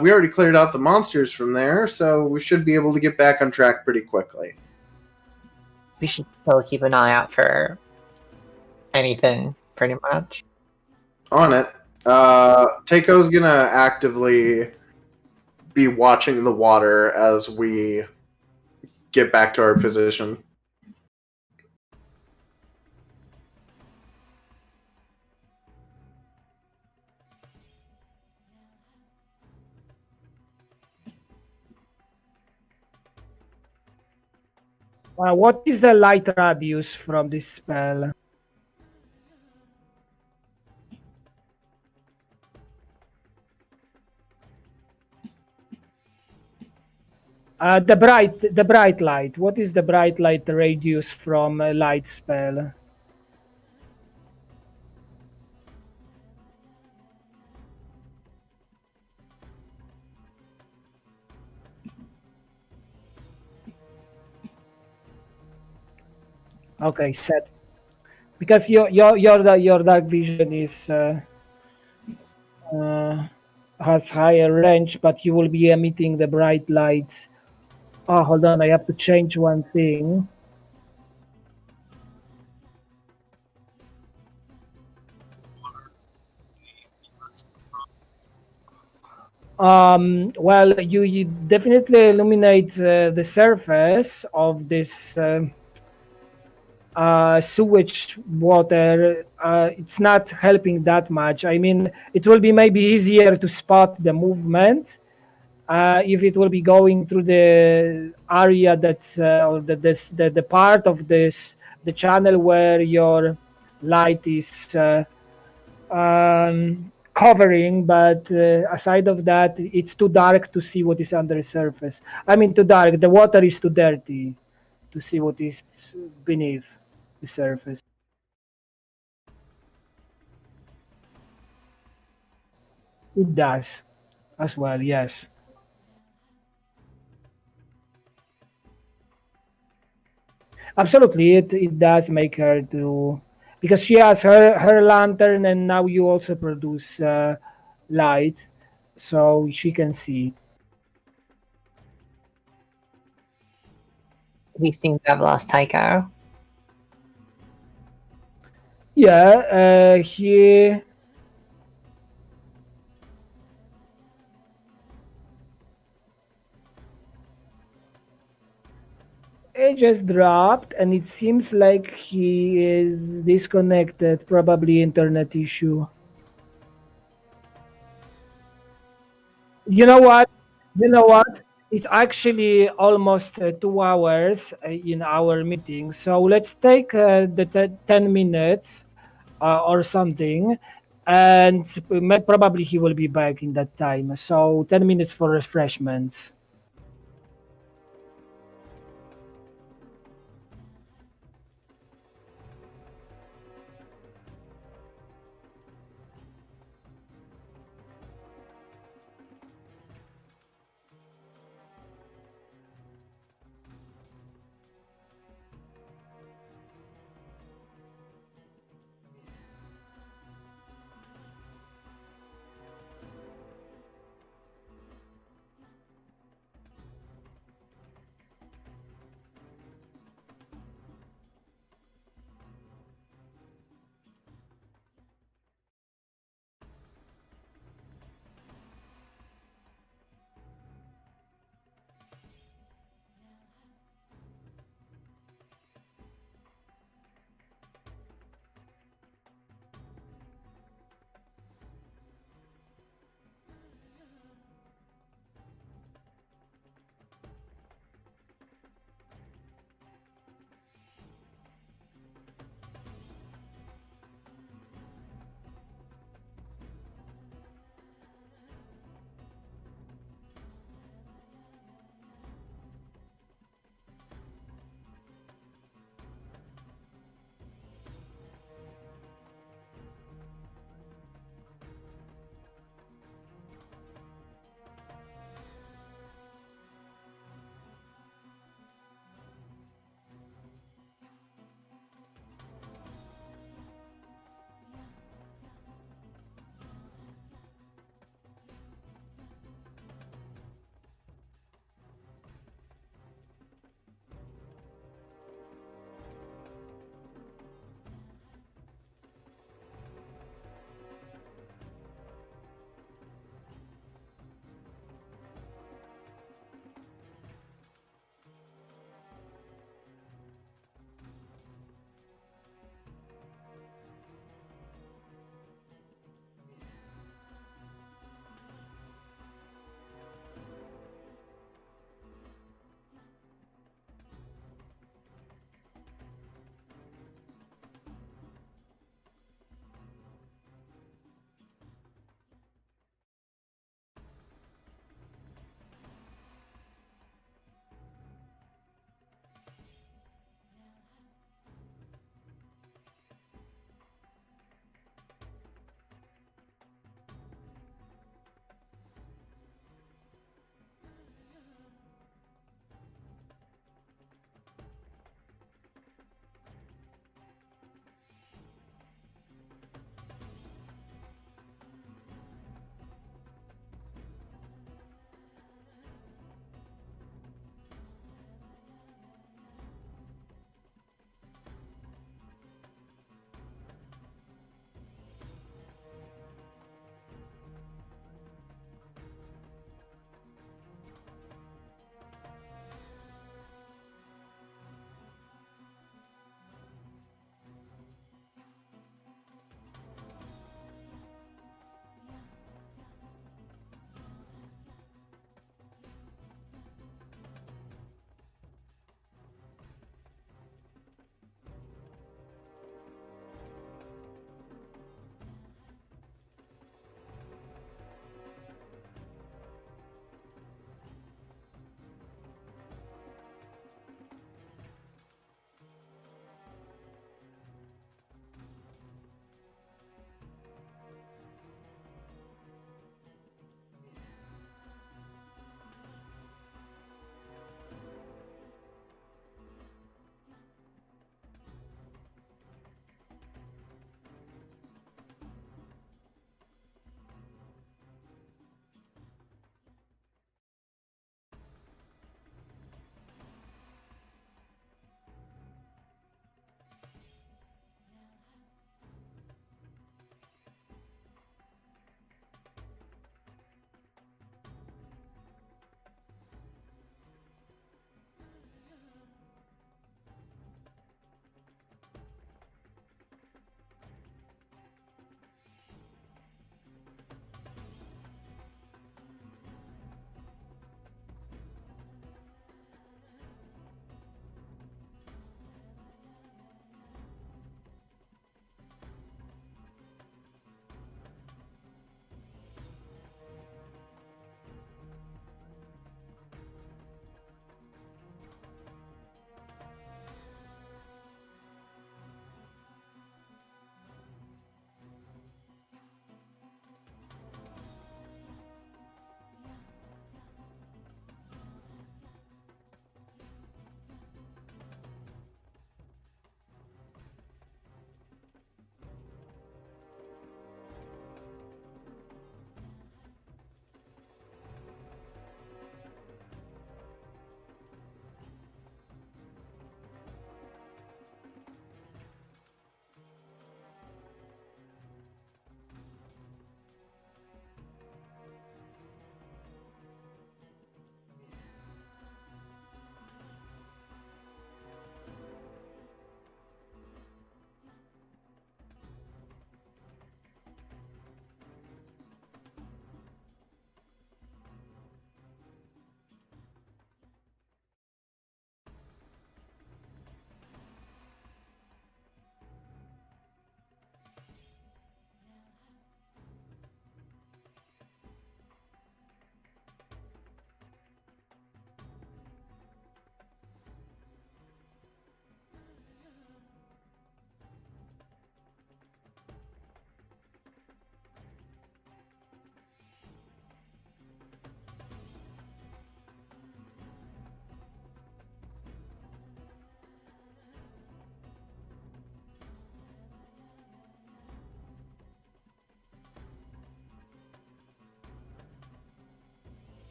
We already cleared out the monsters from there, so we should be able to get back on track pretty quickly. we should still keep an eye out for anything, pretty much. On it. Takeo's gonna actively be watching the water as we get back to our position. What is the light radius from this spell? The bright light. What is the bright light radius from a light spell? Okay, set. Because your dark vision is has higher range, but you will be emitting the bright light. Oh, hold on, I have to change one thing. Well, you definitely illuminate the surface of this sewage water. It's not helping that much. I mean, it will be maybe easier to spot the movement if it will be going through the area that's or the part of the channel where your light is covering, but aside of that, it's too dark to see what is under the surface. I mean, too dark. The water is too dirty to see what is beneath the surface. It does as well, yes. Absolutely, it does make her do, because she has her lantern, and now you also produce light, so she can see. We seem to have lost Tycho. Yeah, he just dropped, and it seems like he is disconnected, probably internet issue. You know what? You know what? It's actually almost 2 hours in our meeting. So let's take the 10 minutes or something. And probably he will be back in that time. So 10 minutes for refreshments.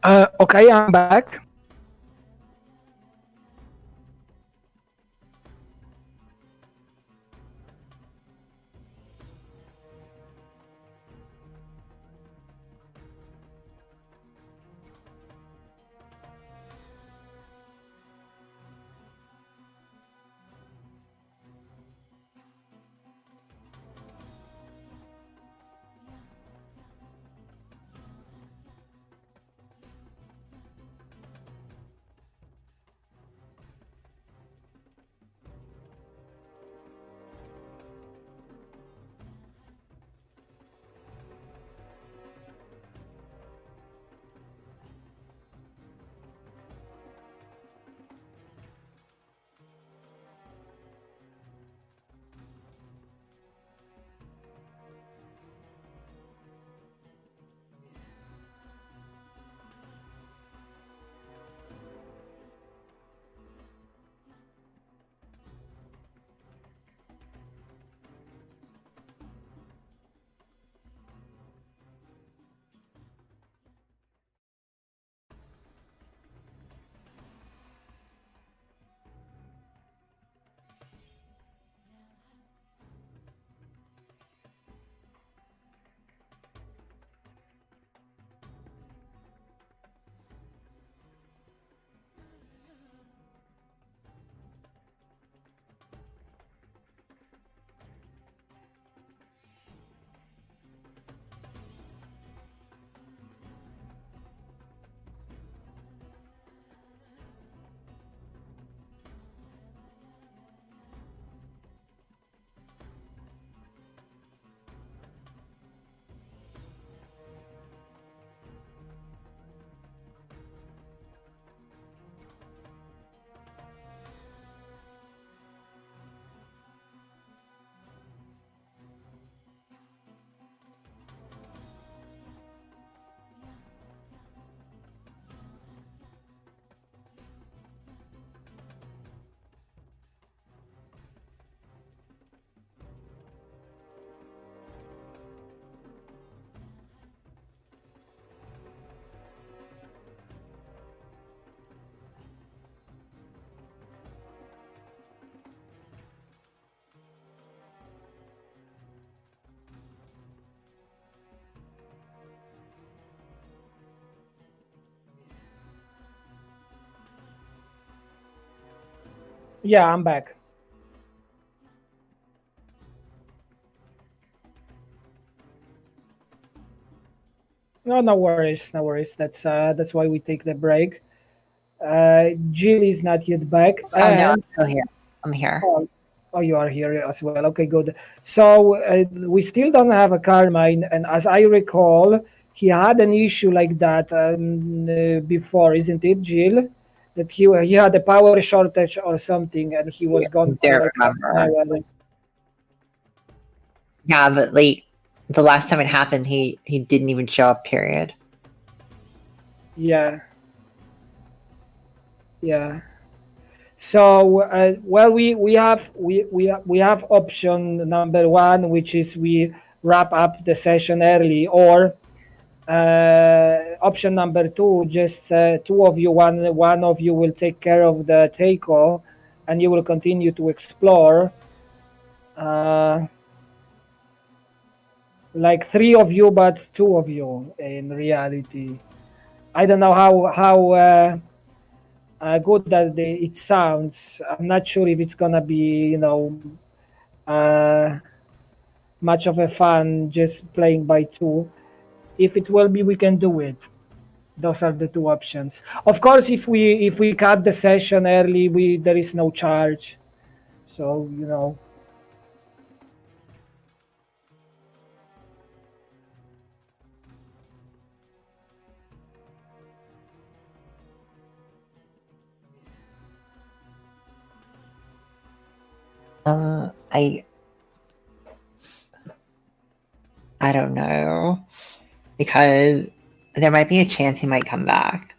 Okay, I'm back. Yeah, I'm back. No, no worries, no worries. That's why we take the break. Jill is not yet back, Oh no, I'm and still here. I'm here. oh, oh, you are here as well. Okay, good. So we still don't have a Carmine, and as I recall, he had an issue like that before, isn't it, Jill? That he had a power shortage or something, and he Yeah, was gone I for don't like half an remember. hour. Yeah, but like the last time it happened, he didn't even show up. Period. Yeah, yeah. So, well, we have option number one, which is we wrap up the session early, or option number two, just two of you, one of you will take care of the takeoff, and you will continue to explore. Uh, like three of you, but two of you in reality. I don't know how good that it sounds. I'm not sure if it's gonna be, uh, much of a fun just playing by two. If it will be, we can do it. Those are the two options. Of course, if we cut the session early, we there is no charge. So Uh, I I don't know because there might be a chance he might come back.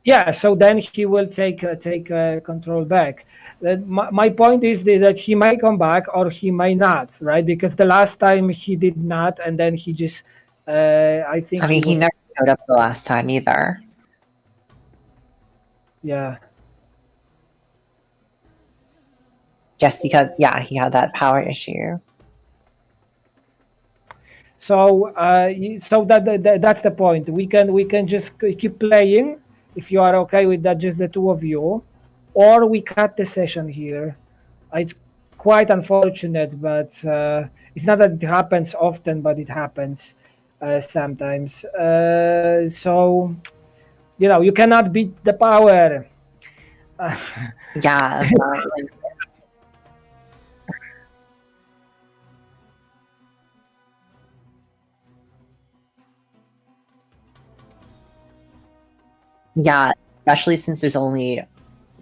yeah. So then he will take control back. My point is that he might come back or he might not, right? Because the last time he did not, and then he just I think I mean, he was, never showed up the last time either. yeah. Just because, yeah, he had that power issue. So so that's the point. We can just keep playing if you are okay with that, just the two of you, or we cut the session here. It's quite unfortunate, but it's not that it happens often, but it happens sometimes. So you cannot beat the power. Yeah, but, like, yeah, especially since there's only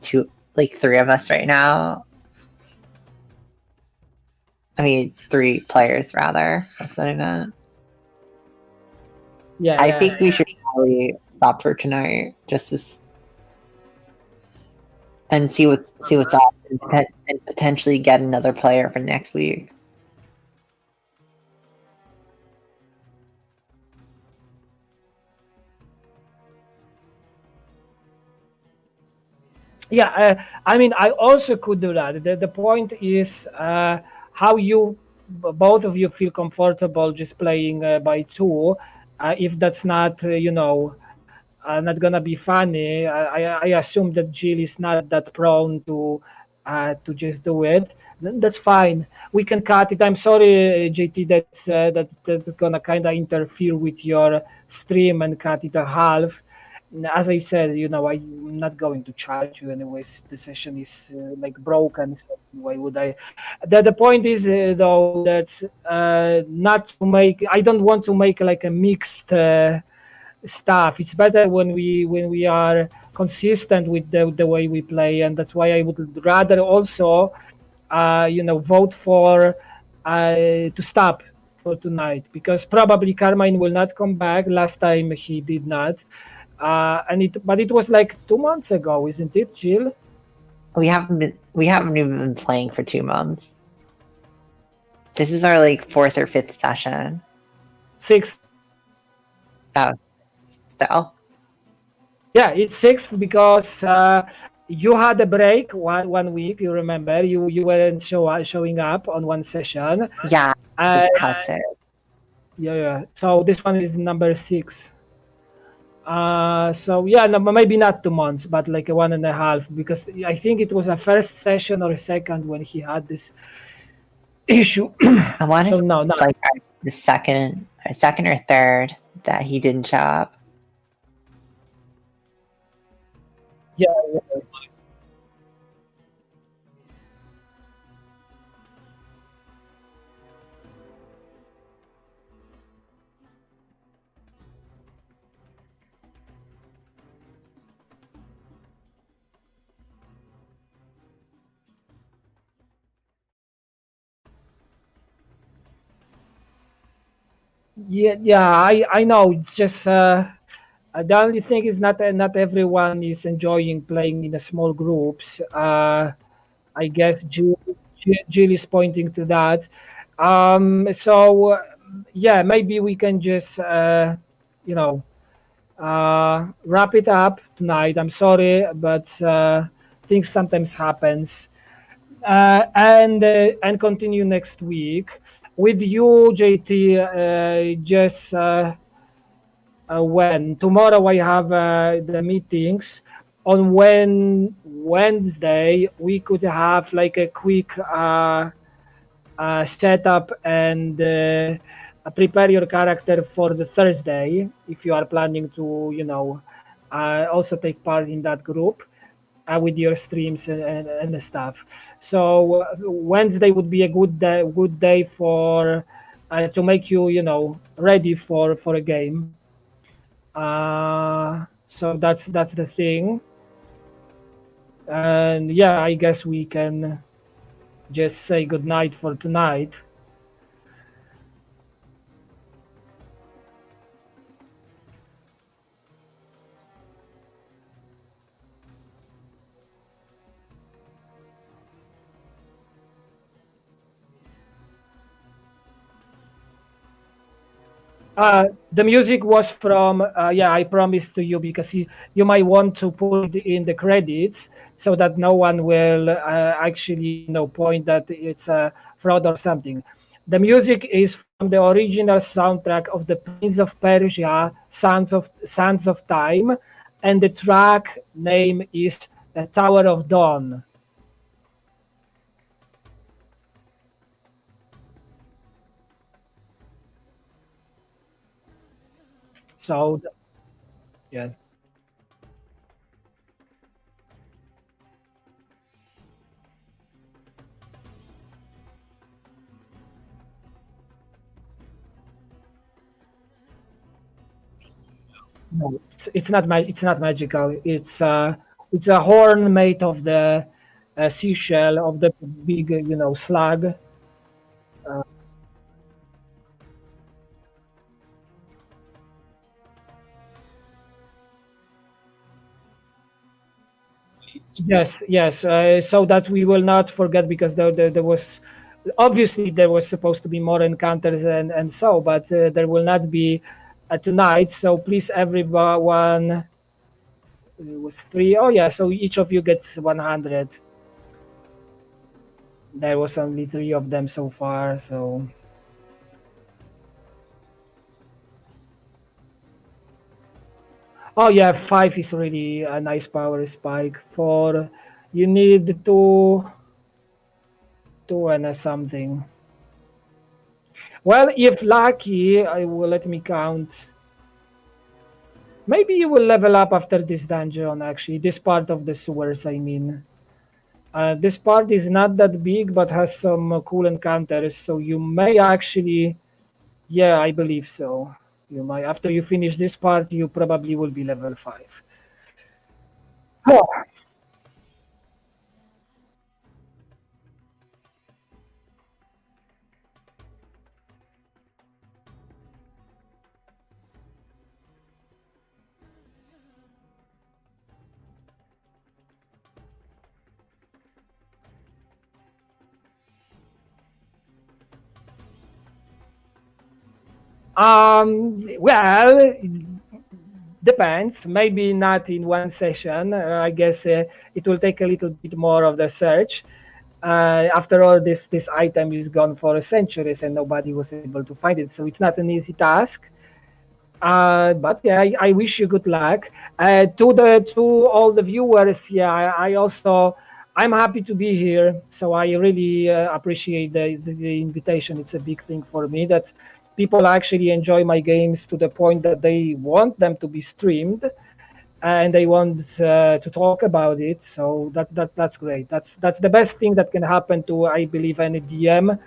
three of us right now. I mean, 3 players rather. That's what I meant. Yeah, I yeah. think we should probably stop for tonight, just to and see what's up, and potentially get another player for next week. Yeah, I mean, I also could do that. The point is how both of you feel comfortable just playing by two. If that's not, not gonna be funny, I assume that Jill is not that prone to just do it. Then that's fine. We can cut it. I'm sorry, JT, that's gonna kind of interfere with your stream and cut it a half. As I said, I'm not going to charge you anyways. The session is like broken, so why would I? The point is though that not to make. I don't want to make like a mixed stuff. It's better when we are consistent with the way we play, and that's why I would rather also, vote for to stop for tonight, because probably Carmine will not come back. Last time he did not. But it was like 2 months ago, isn't it, Jill? We haven't even been playing for 2 months. This is our 4th or 5th session. 6. Oh, still. Yeah, it's 6 because you had a break one week. You remember you weren't showing up on one session. Yeah, Uh, because yeah. So this one is number 6. So yeah, no, maybe not 2 months, but like a 1.5, because I think it was a first session or a second when he had this issue. I want to So no, it's the second or third that he didn't show up. yeah, yeah. I know. It's just the only thing is not everyone is enjoying playing in a small groups. I guess Jill is pointing to that. So yeah, maybe we can just you know wrap it up tonight. I'm sorry, but things sometimes happens, and continue next week with you, JT. Just when tomorrow I have the meetings. On Wednesday we could have like a quick setup and prepare your character for the Thursday if you are planning to, also take part in that group with your streams and the stuff. So Wednesday would be a good day for to make you, ready for a game. So that's the thing. And yeah, I guess we can just say good night for tonight. The music was from, yeah, I promised to you because you might want to put it in the credits so that no one will actually, point that it's a fraud or something. The music is from the original soundtrack of the Prince of Persia, Sons of Time, and the track name is Tower of Dawn. So, yeah. No, it's not magical. It's a horn made of the seashell of the big, slug. Yes, yes. So that we will not forget because there was obviously there was supposed to be more encounters and so, but there will not be tonight. So please, everyone, it was three. Oh yeah, so each of you gets 100. There was only three of them so far. So oh yeah, five is really a nice power spike. Four, you need two and something. Well, if lucky, I will let me count. Maybe you will level up after this dungeon. Actually, this part of the sewers. I mean, this part is not that big, but has some cool encounters. So you may actually, yeah, I believe so. You might after you finish this part, you probably will be level 5. Well, depends. Maybe not in one session. I guess it will take a little bit more of the search. After all, this item is gone for centuries and nobody was able to find it, so it's not an easy task. But yeah, I wish you good luck. To all the viewers, yeah, I'm happy to be here. So I really appreciate the invitation. It's a big thing for me that people actually enjoy my games to the point that they want them to be streamed and they want to talk about it. So that's great. That's the best thing that can happen to, I believe, any DM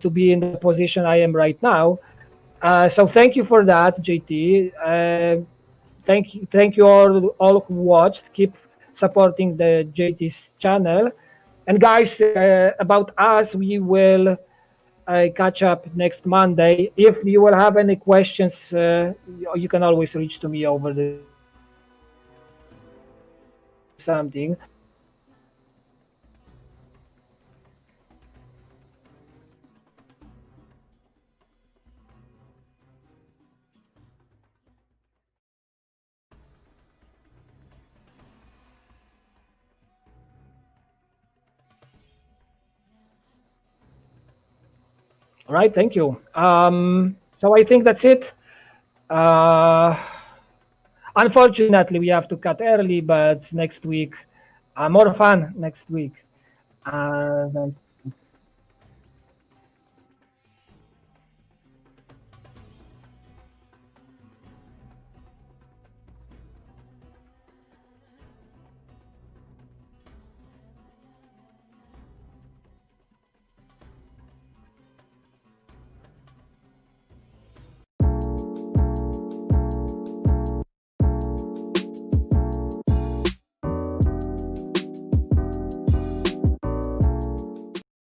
to be in the position I am right now. So thank you for that, JT. Thank you all who watched. Keep supporting the JT's channel. And guys, about us, we will catch up next Monday. If you will have any questions, you can always reach to me over the something. All right, thank you. So I think that's it. Uh, Unfortunately, we have to cut early, but next week, more fun next week.